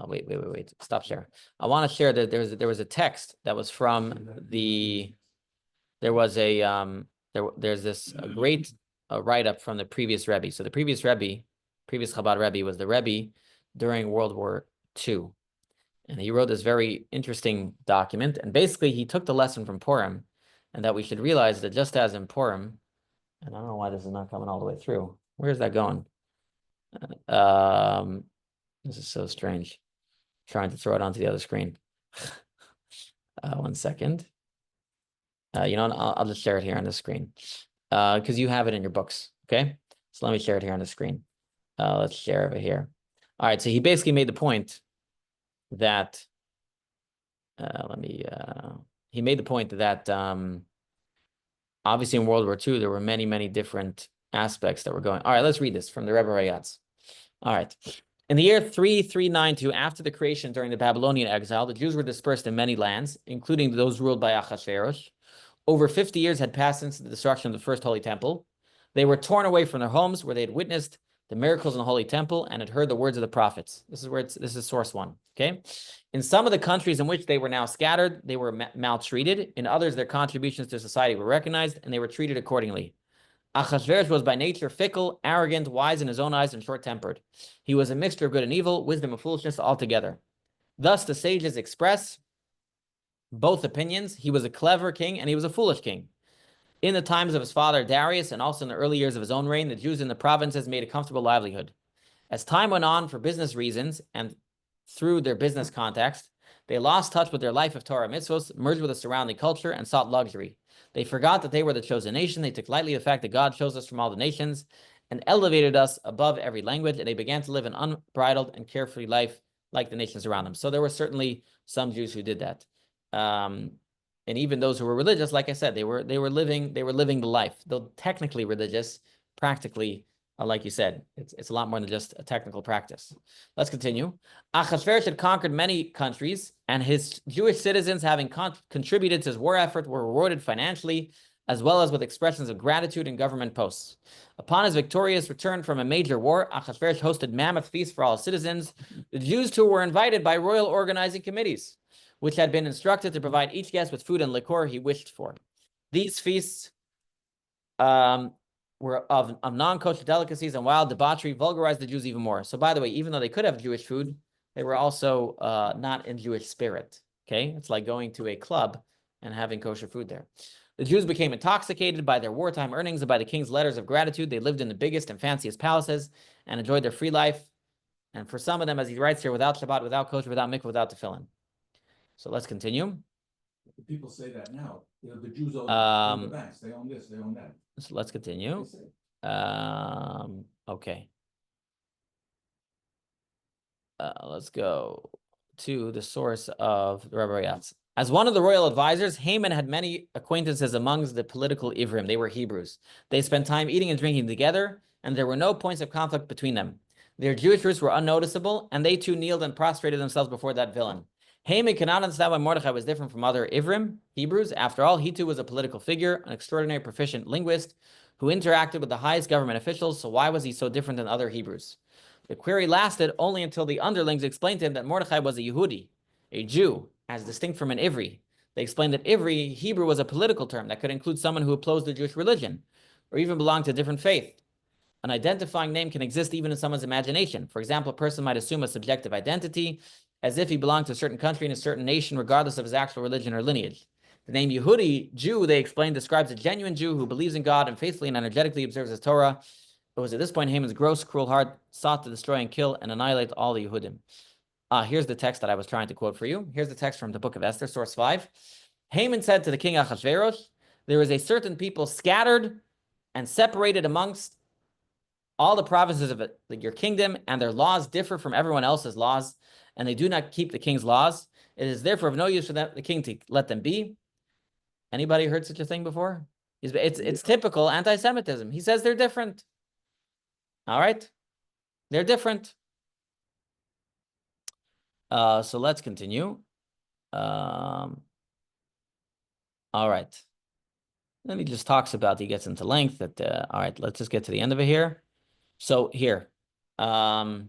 Wait. Stop share. I want to share that there was a text that was from there's this great write-up from the previous Rebbe. So the previous Chabad Rebbe was the Rebbe during World War II. And he wrote this very interesting document. And basically he took the lesson from Purim, and that we should realize that just as in Purim, and I don't know why this is not coming all the way through. Where's that going? This is so strange. Trying to throw it onto the other screen. 1 second. You know what? I'll just share it here on the screen. Because you have it in your books. Okay. So let me share it here on the screen. Let's share over here. All right. So he basically made the point that he made the point that obviously in World War II there were many different aspects that were going. All right, let's read this from the Rebbe Rayatz. All right. In the year 3392, after the creation during the Babylonian exile, the Jews were dispersed in many lands, including those ruled by Achashverosh. Over 50 years had passed since the destruction of the first Holy Temple. They were torn away from their homes where they had witnessed the miracles in the Holy Temple and had heard the words of the prophets. This is source one, okay? In some of the countries in which they were now scattered, they were maltreated. In others, their contributions to society were recognized and they were treated accordingly. Achashverosh was by nature fickle, arrogant, wise in his own eyes, and short-tempered. He was a mixture of good and evil, wisdom and foolishness altogether. Thus, the sages express both opinions. He was a clever king and he was a foolish king. In the times of his father Darius and also in the early years of his own reign, the Jews in the provinces made a comfortable livelihood. As time went on for business reasons and through their business context, they lost touch with their life of Torah mitzvos, merged with the surrounding culture, and sought luxury. They forgot that they were the chosen nation. They took lightly the fact that God chose us from all the nations and elevated us above every language, and they began to live an unbridled and carefree life like the nations around them. So there were certainly some Jews who did that. And even those who were religious, like I said, they were living the life. Though technically religious, practically, like you said, it's a lot more than just a technical practice. Let's continue. Achashverosh had conquered many countries, and his Jewish citizens, having contributed to his war effort, were rewarded financially, as well as with expressions of gratitude and government posts. Upon his victorious return from a major war, Achashverosh hosted mammoth feasts for all his citizens. The Jews too were invited by royal organizing committees, which had been instructed to provide each guest with food and liquor he wished for. These feasts were of non-kosher delicacies, and wild debauchery vulgarized the Jews even more. So by the way, even though they could have Jewish food, they were also not in Jewish spirit. Okay, it's like going to a club and having kosher food there. The Jews became intoxicated by their wartime earnings and by the king's letters of gratitude. They lived in the biggest and fanciest palaces and enjoyed their free life. And for some of them, as he writes here, without Shabbat, without kosher, without mikvah, without tefillin. So let's continue. People say that now. You know, the Jews own the banks. They own this, they own that. So let's continue. Okay. Let's go to the source of the Rabbi Yatz. As one of the royal advisors, Haman had many acquaintances amongst the political Ivrim. They were Hebrews. They spent time eating and drinking together, and there were no points of conflict between them. Their Jewish roots were unnoticeable, and they too kneeled and prostrated themselves before that villain. Haman cannot understand why Mordechai was different from other Ivrim, Hebrews. After all, he too was a political figure, an extraordinary proficient linguist who interacted with the highest government officials, so why was he so different than other Hebrews? The query lasted only until the underlings explained to him that Mordechai was a Yehudi, a Jew, as distinct from an Ivri. They explained that Ivri, Hebrew, was a political term that could include someone who opposed the Jewish religion, or even belonged to a different faith. An identifying name can exist even in someone's imagination. For example, a person might assume a subjective identity, as if he belonged to a certain country and a certain nation, regardless of his actual religion or lineage. The name Yehudi, Jew, they explained, describes a genuine Jew who believes in God and faithfully and energetically observes his Torah. It was at this point Haman's gross, cruel heart sought to destroy and kill and annihilate all the Yehudim. Here's the text that I was trying to quote for you. Here's the text from the book of Esther, source 5. Haman said to the king Achashverosh, there is a certain people scattered and separated amongst all the provinces of your kingdom, and their laws differ from everyone else's laws, and they do not keep the king's laws. It is therefore of no use for the king to let them be. Anybody heard such a thing before? It's typical anti-Semitism. He says they're different. All right? They're different. So let's continue. All right. Let me just talk about, he gets into length. All right, let's just get to the end of it here. So here, let's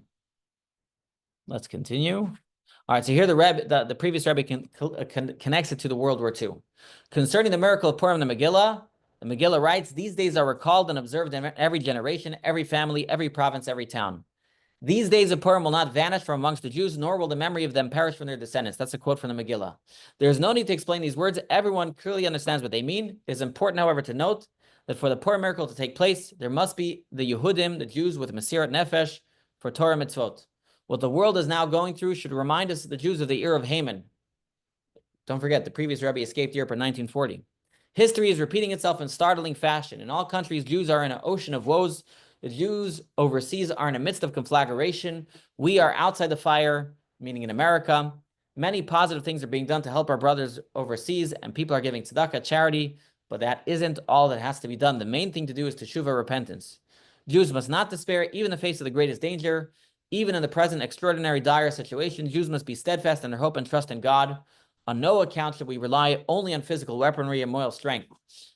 continue. All right, so here the previous Rabbi connects it to the World War II. Concerning the miracle of Purim in the Megillah writes, these days are recalled and observed in every generation, every family, every province, every town. These days of Purim will not vanish from amongst the Jews, nor will the memory of them perish from their descendants. That's a quote from the Megillah. There is no need to explain these words. Everyone clearly understands what they mean. It is important, however, to note that for the Purim miracle to take place, there must be the Yehudim, the Jews, with Mesirat Nefesh for Torah mitzvot. What the world is now going through should remind us of the Jews of the era of Haman. Don't forget, the previous Rebbe escaped Europe in 1940. History is repeating itself in startling fashion. In all countries, Jews are in an ocean of woes. The Jews overseas are in the midst of conflagration. We are outside the fire, meaning in America. Many positive things are being done to help our brothers overseas, and people are giving tzedakah, charity, but that isn't all that has to be done. The main thing to do is teshuvah, repentance. Jews must not despair, even in the face of the greatest danger. Even in the present extraordinary dire situation, Jews must be steadfast in their hope and trust in God. On no account should we rely only on physical weaponry and moral strength.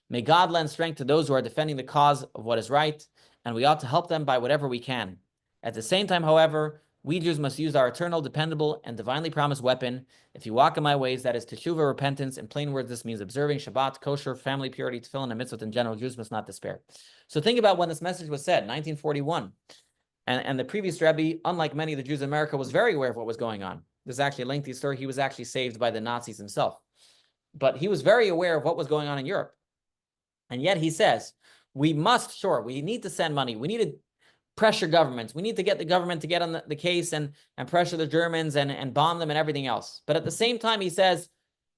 May God lend strength to those who are defending the cause of what is right, and we ought to help them by whatever we can. At the same time, however, We Jews must use our eternal, dependable, and divinely promised weapon. If you walk in my ways, that is teshuvah, repentance. In plain words, this means observing Shabbat, kosher, family purity, tefillin, and mitzvot in general. Jews must not despair. So think about when this message was said, 1941. And the previous Rabbi, unlike many of the Jews in America, was very aware of what was going on. This is actually a lengthy story. He was actually saved by the Nazis himself. But he was very aware of what was going on in Europe. And yet he says, we need to send money. We need to pressure governments. We need to get the government to get on the case and pressure the Germans and bomb them and everything else. But at the same time, he says,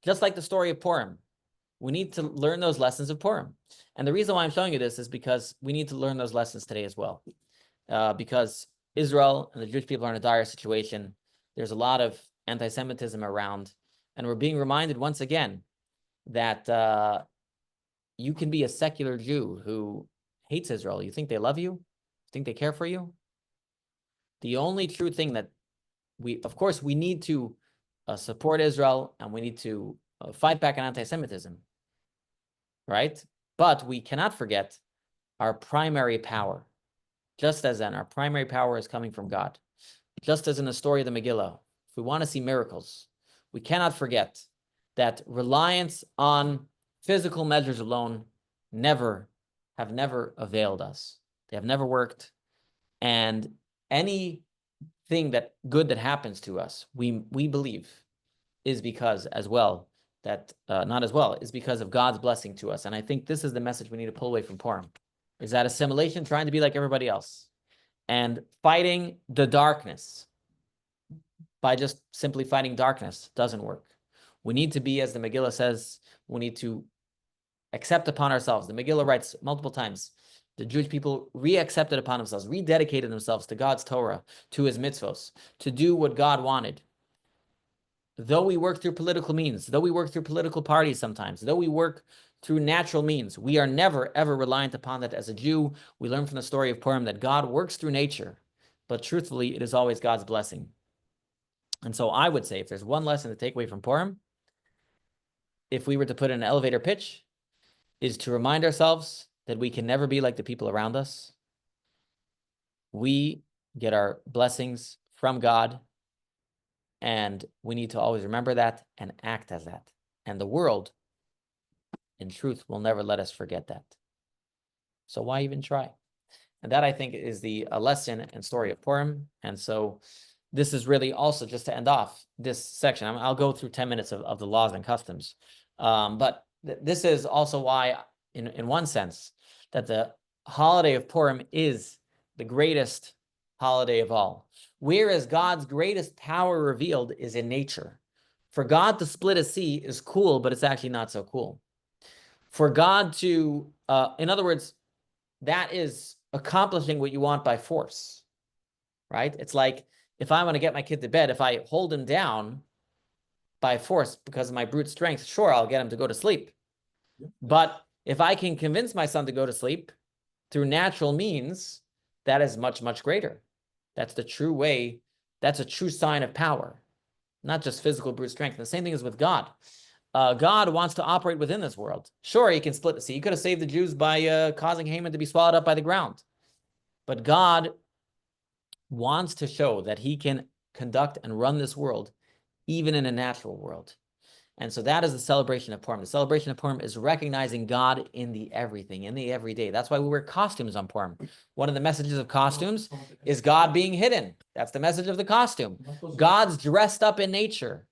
just like the story of Purim, we need to learn those lessons of Purim. And the reason why I'm showing you this is because we need to learn those lessons today as well. Because Israel and the Jewish people are in a dire situation. There's a lot of anti-Semitism around. And we're being reminded once again that you can be a secular Jew who hates Israel. You think they love you? Think they care for you? The only true thing that of course, we need to support Israel and we need to fight back on anti-Semitism, right? But we cannot forget our primary power. Just as then, our primary power is coming from God. Just as in the story of the Megillah, if we want to see miracles, we cannot forget that reliance on physical measures alone have never availed us. They have never worked. And anything good that happens to us, we believe is because as well, is because of God's blessing to us. And I think this is the message we need to pull away from Purim. Is that assimilation, trying to be like everybody else, and fighting the darkness by just simply fighting darkness doesn't work. We need to be, as the Megillah says, we need to accept upon ourselves. The Megillah writes multiple times, the Jewish people re-accepted upon themselves, rededicated themselves to God's Torah, to his mitzvos, to do what God wanted. Though we work through political means, though we work through political parties sometimes, though we work through natural means, we are never, ever reliant upon that. As a Jew, we learn from the story of Purim that God works through nature, but truthfully, it is always God's blessing. And so I would say, if there's one lesson to take away from Purim, if we were to put in an elevator pitch, is to remind ourselves that we can never be like the people around us. We get our blessings from God, and we need to always remember that and act as that. And the world, in truth, will never let us forget that. So why even try? And that, I think, is the lesson and story of Purim. And so this is really also, just to end off this section, I'll go through 10 minutes of the laws and customs. But this is also why, in one sense, that the holiday of Purim is the greatest holiday of all. Whereas God's greatest power revealed is in nature. For God to split a sea is cool, but it's actually not so cool. For God to, in other words, that is accomplishing what you want by force, right? It's like, if I want to get my kid to bed, if I hold him down by force because of my brute strength, sure, I'll get him to go to sleep. But if I can convince my son to go to sleep through natural means, that is much, much greater. That's the true way. That's a true sign of power, not just physical brute strength. And the same thing is with God. God wants to operate within this world. Sure, he can split the sea. He could have saved the Jews by causing Haman to be swallowed up by the ground. But God wants to show that he can conduct and run this world, even in a natural world. And so that is the celebration of Purim. The celebration of Purim is recognizing God in the everything, in the everyday. That's why we wear costumes on Purim. One of the messages of costumes is God being hidden. That's the message of the costume. God's dressed up in nature,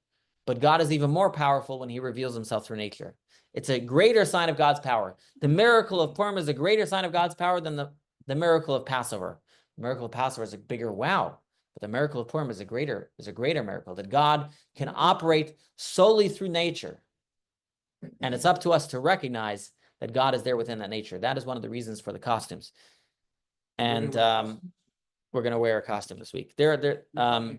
but God is even more powerful when he reveals himself through nature. It's a greater sign of God's power. The miracle of Purim is a greater sign of God's power than the miracle of Passover. The miracle of Passover is a bigger wow. But the miracle of Purim is a greater miracle, that God can operate solely through nature. And it's up to us to recognize that God is there within that nature. That is one of the reasons for the costumes. And we're going to wear a costume this week. I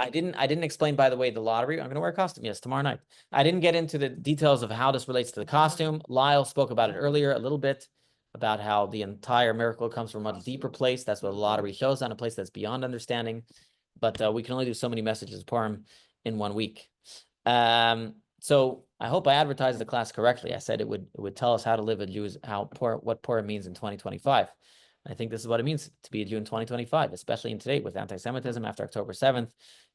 didn't explain, by the way, the lottery. I'm going to wear a costume, yes, tomorrow night. I didn't get into the details of how this relates to the costume. Lyle spoke about it earlier a little bit, about how the entire miracle comes from a deeper place. That's what the lottery shows on, a place that's beyond understanding. But we can only do so many messages of Purim in 1 week. So I hope I advertised the class correctly. I said it would tell us how to live a Jews, what Purim means in 2025. I think this is what it means to be a Jew in 2025, especially in today with anti-Semitism after October 7th,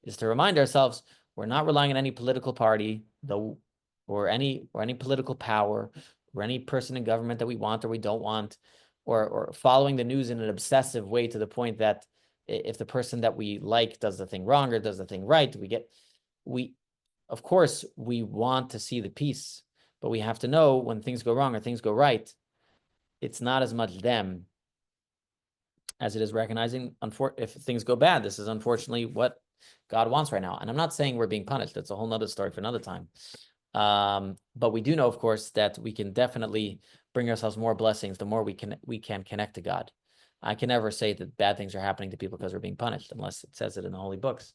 is to remind ourselves we're not relying on any political party, though, or any political power, or any person in government that we want or we don't want, or following the news in an obsessive way to the point that if the person that we like does the thing wrong or does the thing right, of course, we want to see the peace, but we have to know when things go wrong or things go right, it's not as much them as it is recognizing if things go bad. This is unfortunately what God wants right now. And I'm not saying we're being punished. That's a whole nother story for another time. But we do know, of course, that we can definitely bring ourselves more blessings the more we can connect to God. I can never say that bad things are happening to people because we're being punished, unless it says it in the holy books,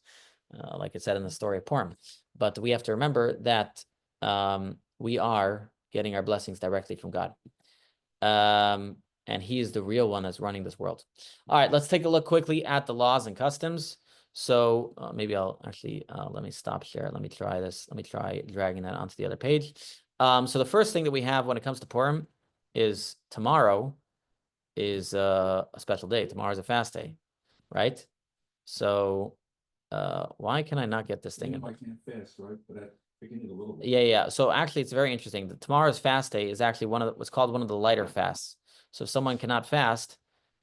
like it said in the story of Purim. But we have to remember that we are getting our blessings directly from God. And he is the real one that's running this world. All right, let's take a look quickly at the laws and customs. So maybe I'll actually, let me stop share. Let me try this. Let me try dragging that onto the other page. So the first thing that we have when it comes to Purim is tomorrow is a special day. Tomorrow is a fast day, right? So why can I not get this thing? I can't fast, right? But I can eat a little bit. Yeah. So actually, it's very interesting. Tomorrow's fast day is actually what's called one of the lighter fasts. So if someone cannot fast,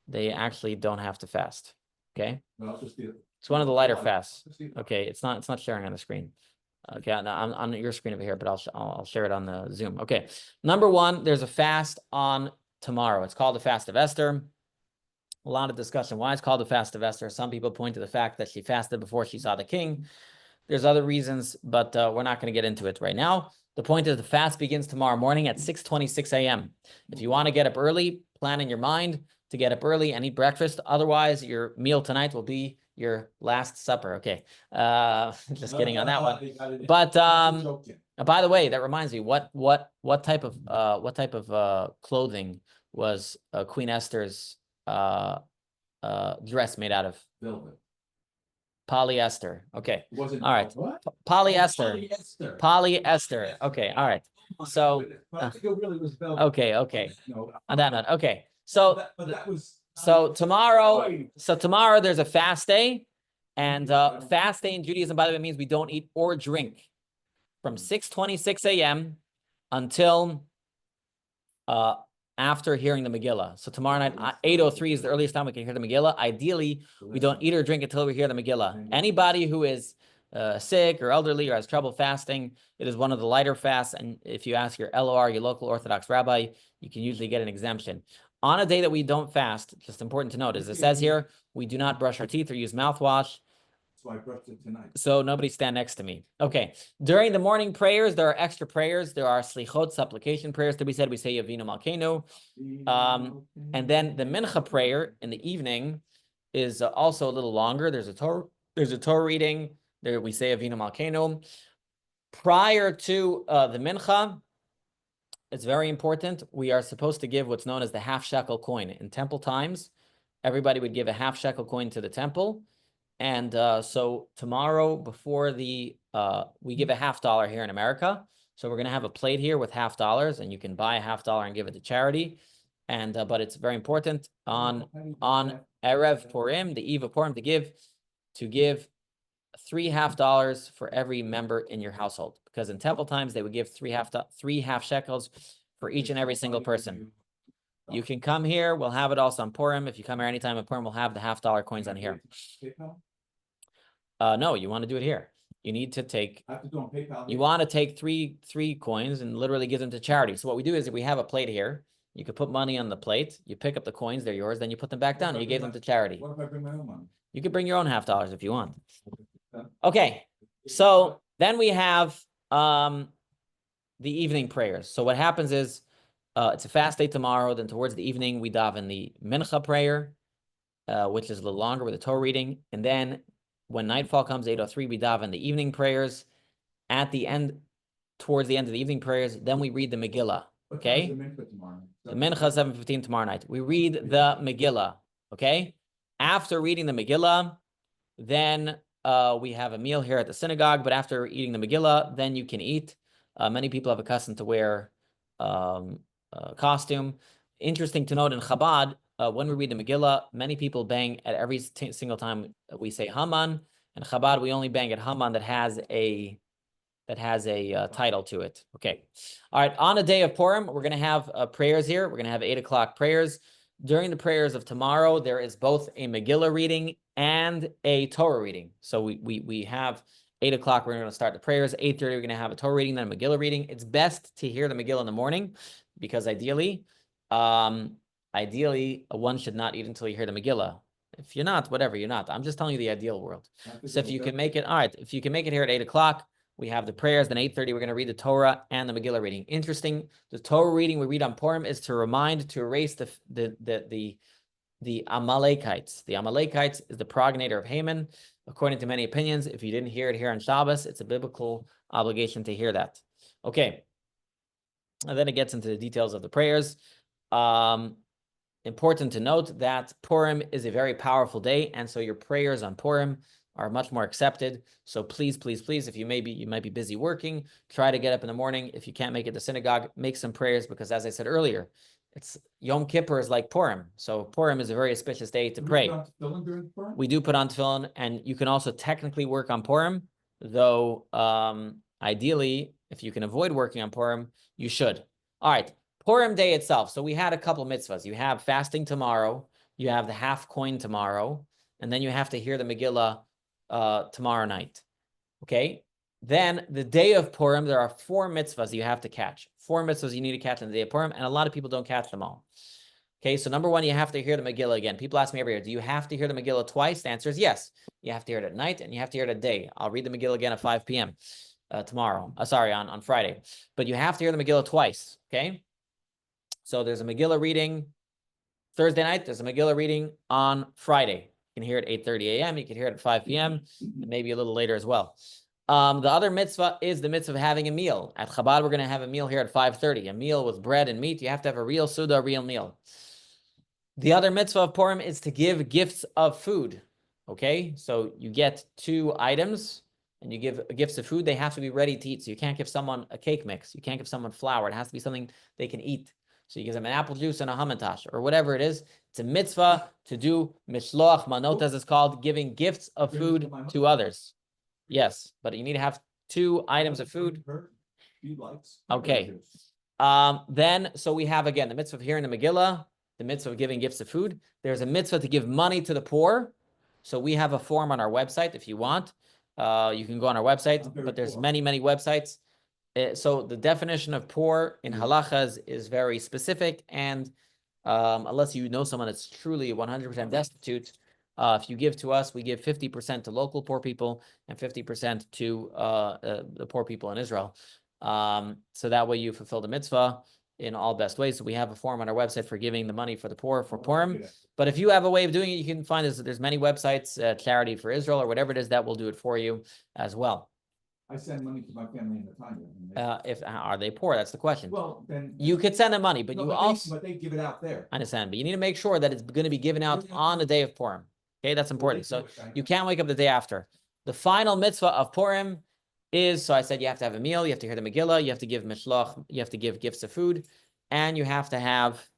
they actually don't have to fast. Okay. No, I'll just eat it. It's one of the lighter fasts. Just eat it. Okay. It's not sharing on the screen. Okay. No, I'm on your screen over here, but I'll share it on the Zoom. Okay. Number one, there's a fast on tomorrow. It's called the Fast of Esther. A lot of discussion why it's called the Fast of Esther. Some people point to the fact that she fasted before she saw the king. There's other reasons, but we're not going to get into it right now. The point is the fast begins tomorrow morning at 6:26 a.m. If you want to get up early, plan in your mind to get up early and eat breakfast. Otherwise, your meal tonight will be your last supper. Okay, just kidding on that one. But by the way, that reminds me, what type of clothing was Queen Esther's dress made out of? Velvet. Polyester. Okay. Wasn't All right. what? Polyester. Polyester. Okay. All right. So. I think it really was velvet. Okay. No, On that note. Okay. So. but that was. So tomorrow there's a fast day, and fast day in Judaism, by the way, means we don't eat or drink from 6:26 a.m. until after hearing the Megillah. So tomorrow night, 8:03 is the earliest time we can hear the Megillah. Ideally, we don't eat or drink until we hear the Megillah. Anybody who is sick or elderly or has trouble fasting, it is one of the lighter fasts. And if you ask your LOR, your local Orthodox rabbi, you can usually get an exemption. On a day that we don't fast, just important to note, as it says here, we do not brush our teeth or use mouthwash. So I brushed it tonight. So nobody stand next to me. Okay. During the morning prayers, there are extra prayers. There are slichot, supplication prayers to be said. We say Yavinu Malkeinu. And then the mincha prayer in the evening is also a little longer. There's a Torah reading. There we say Yavinu Malkeinu. Prior to the mincha, it's very important. We are supposed to give what's known as the half shekel coin. In temple times, everybody would give a half shekel coin to the temple. And so tomorrow before we give a $50 here in America. So we're going to have a plate here with $50 and you can buy a $50 and give it to charity. And, but it's very important on Erev Purim, the eve of Purim, to give $3 half for every member in your household, because in temple times, they would give three half shekels for each and every single person. You can come here. We'll have it also on Purim. If you come here anytime at Purim, we'll have the $50 coins on here. No, you want to do it here. You need to take, I have to do on PayPal. you want to take three coins and literally give them to charity. So what we do is if we have a plate here, you could put money on the plate, you pick up the coins, they're yours, then you put them back down and you gave them to charity. What if I bring my own money? You could bring your own $50 if you want. Okay, so then we have the evening prayers. So what happens is it's a fast day tomorrow. Then towards the evening, we daven the mincha prayer, which is a little longer with the Torah reading. And then when nightfall comes, 8:03, we daven the evening prayers. At the end, towards the end of the evening prayers, then we read the Megillah. Okay? The mincha 7:15 tomorrow night. We read the Megillah. Okay? After reading the Megillah, then we have a meal here at the synagogue. But after eating the Megillah, then you can eat. Many people have a custom to wear costume. Interesting to note in Chabad, when we read the Megillah, many people bang at every single time we say Haman, and Chabad we only bang at Haman that has a title to it. Okay. All right. On a day of Purim, we're going to have prayers here. We're going to have 8 o'clock prayers. During the prayers of tomorrow, there is both a Megillah reading and a Torah reading. So we have 8 o'clock. We're going to start the prayers. 8:30, we're going to have a Torah reading, then a Megillah reading. It's best to hear the Megillah in the morning because ideally, one should not eat until you hear the Megillah. If you're not, whatever, you're not. I'm just telling you the ideal world. So if you can make it, all right, if you can make it here at 8 o'clock, we have the prayers. Then 8:30, we're going to read the Torah and the Megillah reading. Interesting. The Torah reading we read on Purim is to erase the Amalekites. The Amalekites is the progenitor of Haman. According to many opinions, if you didn't hear it here on Shabbos, it's a biblical obligation to hear that. Okay. And then it gets into the details of the prayers. Important to note that Purim is a very powerful day, and so your prayers on Purim are much more accepted. So please, please, please, if you might be busy working, try to get up in the morning. If you can't make it to synagogue, make some prayers, because as I said earlier, it's Yom Kippur is like Purim. So Purim is a very auspicious day to pray. We do put on tefillin, and you can also technically work on Purim, though ideally, if you can avoid working on Purim, you should. All right, Purim day itself. So we had a couple mitzvahs. You have fasting tomorrow, you have the half coin tomorrow, and then you have to hear the Megillah tomorrow night. Okay? Then the day of Purim, there are 4 mitzvahs you have to catch. 4 mitzvahs you need to catch on the day of Purim, and a lot of people don't catch them all. Okay, so number 1, you have to hear the Megillah again. People ask me every year, do you have to hear the Megillah twice? The answer is yes. You have to hear it at night, and you have to hear it at day. I'll read the Megillah again at 5 p.m. Tomorrow. On Friday. But you have to hear the Megillah twice, okay? So there's a Megillah reading Thursday night. There's a Megillah reading on Friday. You can hear it at 8:30 a.m. You can hear it at 5 p.m. and maybe a little later as well. The other mitzvah is the mitzvah of having a meal. At Chabad, we're going to have a meal here at 5:30. A meal with bread and meat. You have to have a real suda, a real meal. The other mitzvah of Purim is to give gifts of food. Okay? So you get 2 items and you give gifts of food. They have to be ready to eat. So you can't give someone a cake mix. You can't give someone flour. It has to be something they can eat. So you give them an apple juice and a hamantash or whatever it is. It's a mitzvah to do mishloach manot, as it's called, giving gifts of food to others. Yes, but you need to have 2 items of food. Okay. Then, so we have again the mitzvah of hearing the Megillah, the mitzvah of giving gifts of food. There's a mitzvah to give money to the poor. So we have a form on our website if you want. You can go on our website, but there's many websites. So the definition of poor in halachas is very specific, and unless you know someone that's truly 100% destitute, if you give to us, we give 50% to local poor people and 50% to the poor people in Israel. So that way you fulfill the mitzvah in all best ways. So we have a form on our website for giving the money for the poor for Purim. But if you have a way of doing it, you can find there's many websites, Charity for Israel or whatever it is, that will do it for you as well. I send money to my family in the time. Are they poor? That's the question. Well, then you could send them money, but no, you but also they give it out there. I understand, but you need to make sure that it's going to be given out on the day of Purim. Okay, that's important. So you can't wake up the day after. The final mitzvah of Purim is, so I said you have to have a meal, you have to hear the Megillah, you have to give mishloach, you have to give gifts of food, and you have to have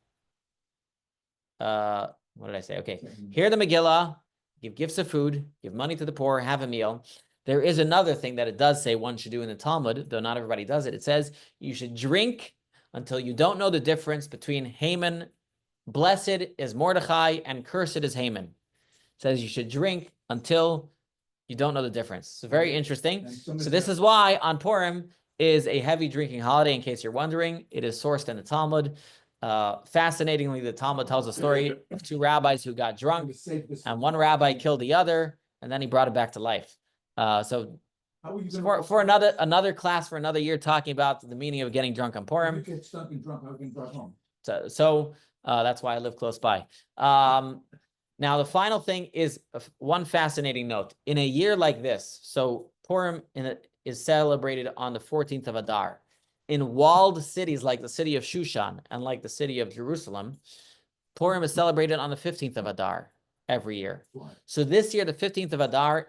what did I say? Okay, hear the Megillah, give gifts of food, give money to the poor, have a meal. There is another thing that it does say one should do in the Talmud, though not everybody does it. It says you should drink until you don't know the difference between Haman, blessed is Mordechai, and cursed is Haman. It says you should drink until you don't know the difference. So very interesting. So this is why on Purim is a heavy drinking holiday, in case you're wondering. It is sourced in the Talmud. Fascinatingly, the Talmud tells a story of 2 rabbis who got drunk, and one rabbi killed the other, and then he brought it back to life. So for another class for another year, talking about the meaning of getting drunk on Purim. You get stuck and drunk, how can you drive home? So that's why I live close by. Now the final thing is one fascinating note. In a year like this, so Purim is celebrated on the 14th of Adar. In walled cities like the city of Shushan and like the city of Jerusalem, Purim is celebrated on the 15th of Adar every year. So this year, the 15th of Adar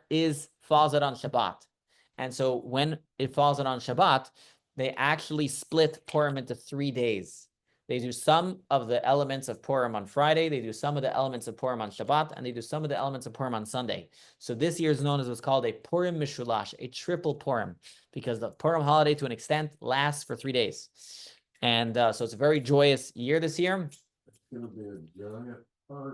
falls out on Shabbat. And so when it falls out on Shabbat, they actually split Purim into 3 days. They do some of the elements of Purim on Friday. They do some of the elements of Purim on Shabbat, and they do some of the elements of Purim on Sunday. So this year is known as what's called a Purim Mishulash, a triple Purim, because the Purim holiday, to an extent, lasts for 3 days. And so it's a very joyous year this year. It's gonna be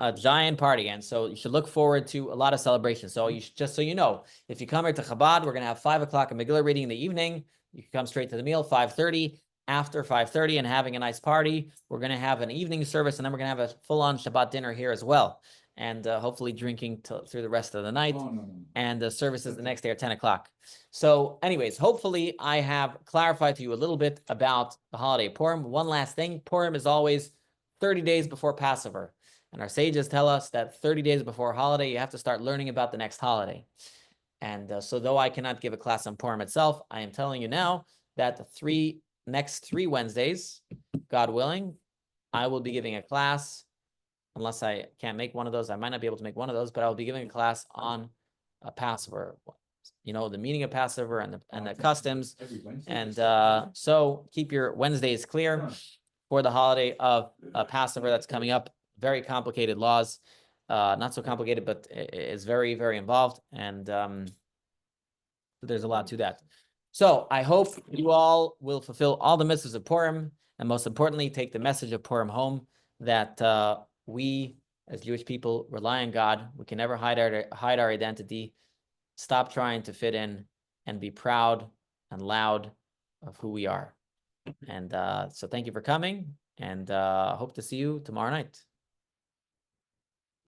A giant party, and so you should look forward to a lot of celebrations. So you should, just so you know, if you come here to Chabad, we're gonna have 5 o'clock a Megillah reading in the evening. You can come straight to the meal, 5:30. After 5:30 and having a nice party, we're gonna have an evening service, and then we're gonna have a full-on Shabbat dinner here as well, and hopefully drinking through the rest of the night. Oh, no. And the services the next day are 10 o'clock. So anyways, hopefully I have clarified to you a little bit about the holiday Purim. One last thing, Purim is always 30 days before Passover. And our sages tell us that 30 days before a holiday, you have to start learning about the next holiday. And so though I cannot give a class on Purim itself, I am telling you now that the next three Wednesdays, God willing, I will be giving a class. Unless I can't make one of those, I might not be able to make one of those, but I'll be giving a class on Passover. You know, the meaning of Passover and the customs. Every Wednesday. And so keep your Wednesdays clear for the holiday of Passover that's coming up. Very complicated laws, not so complicated, but it's very, very involved. And there's a lot to that. So I hope you all will fulfill all the mitzvahs of Purim, and most importantly, take the message of Purim home, that we as Jewish people rely on God. We can never hide our identity. Stop trying to fit in and be proud and loud of who we are. And so thank you for coming, and hope to see you tomorrow night.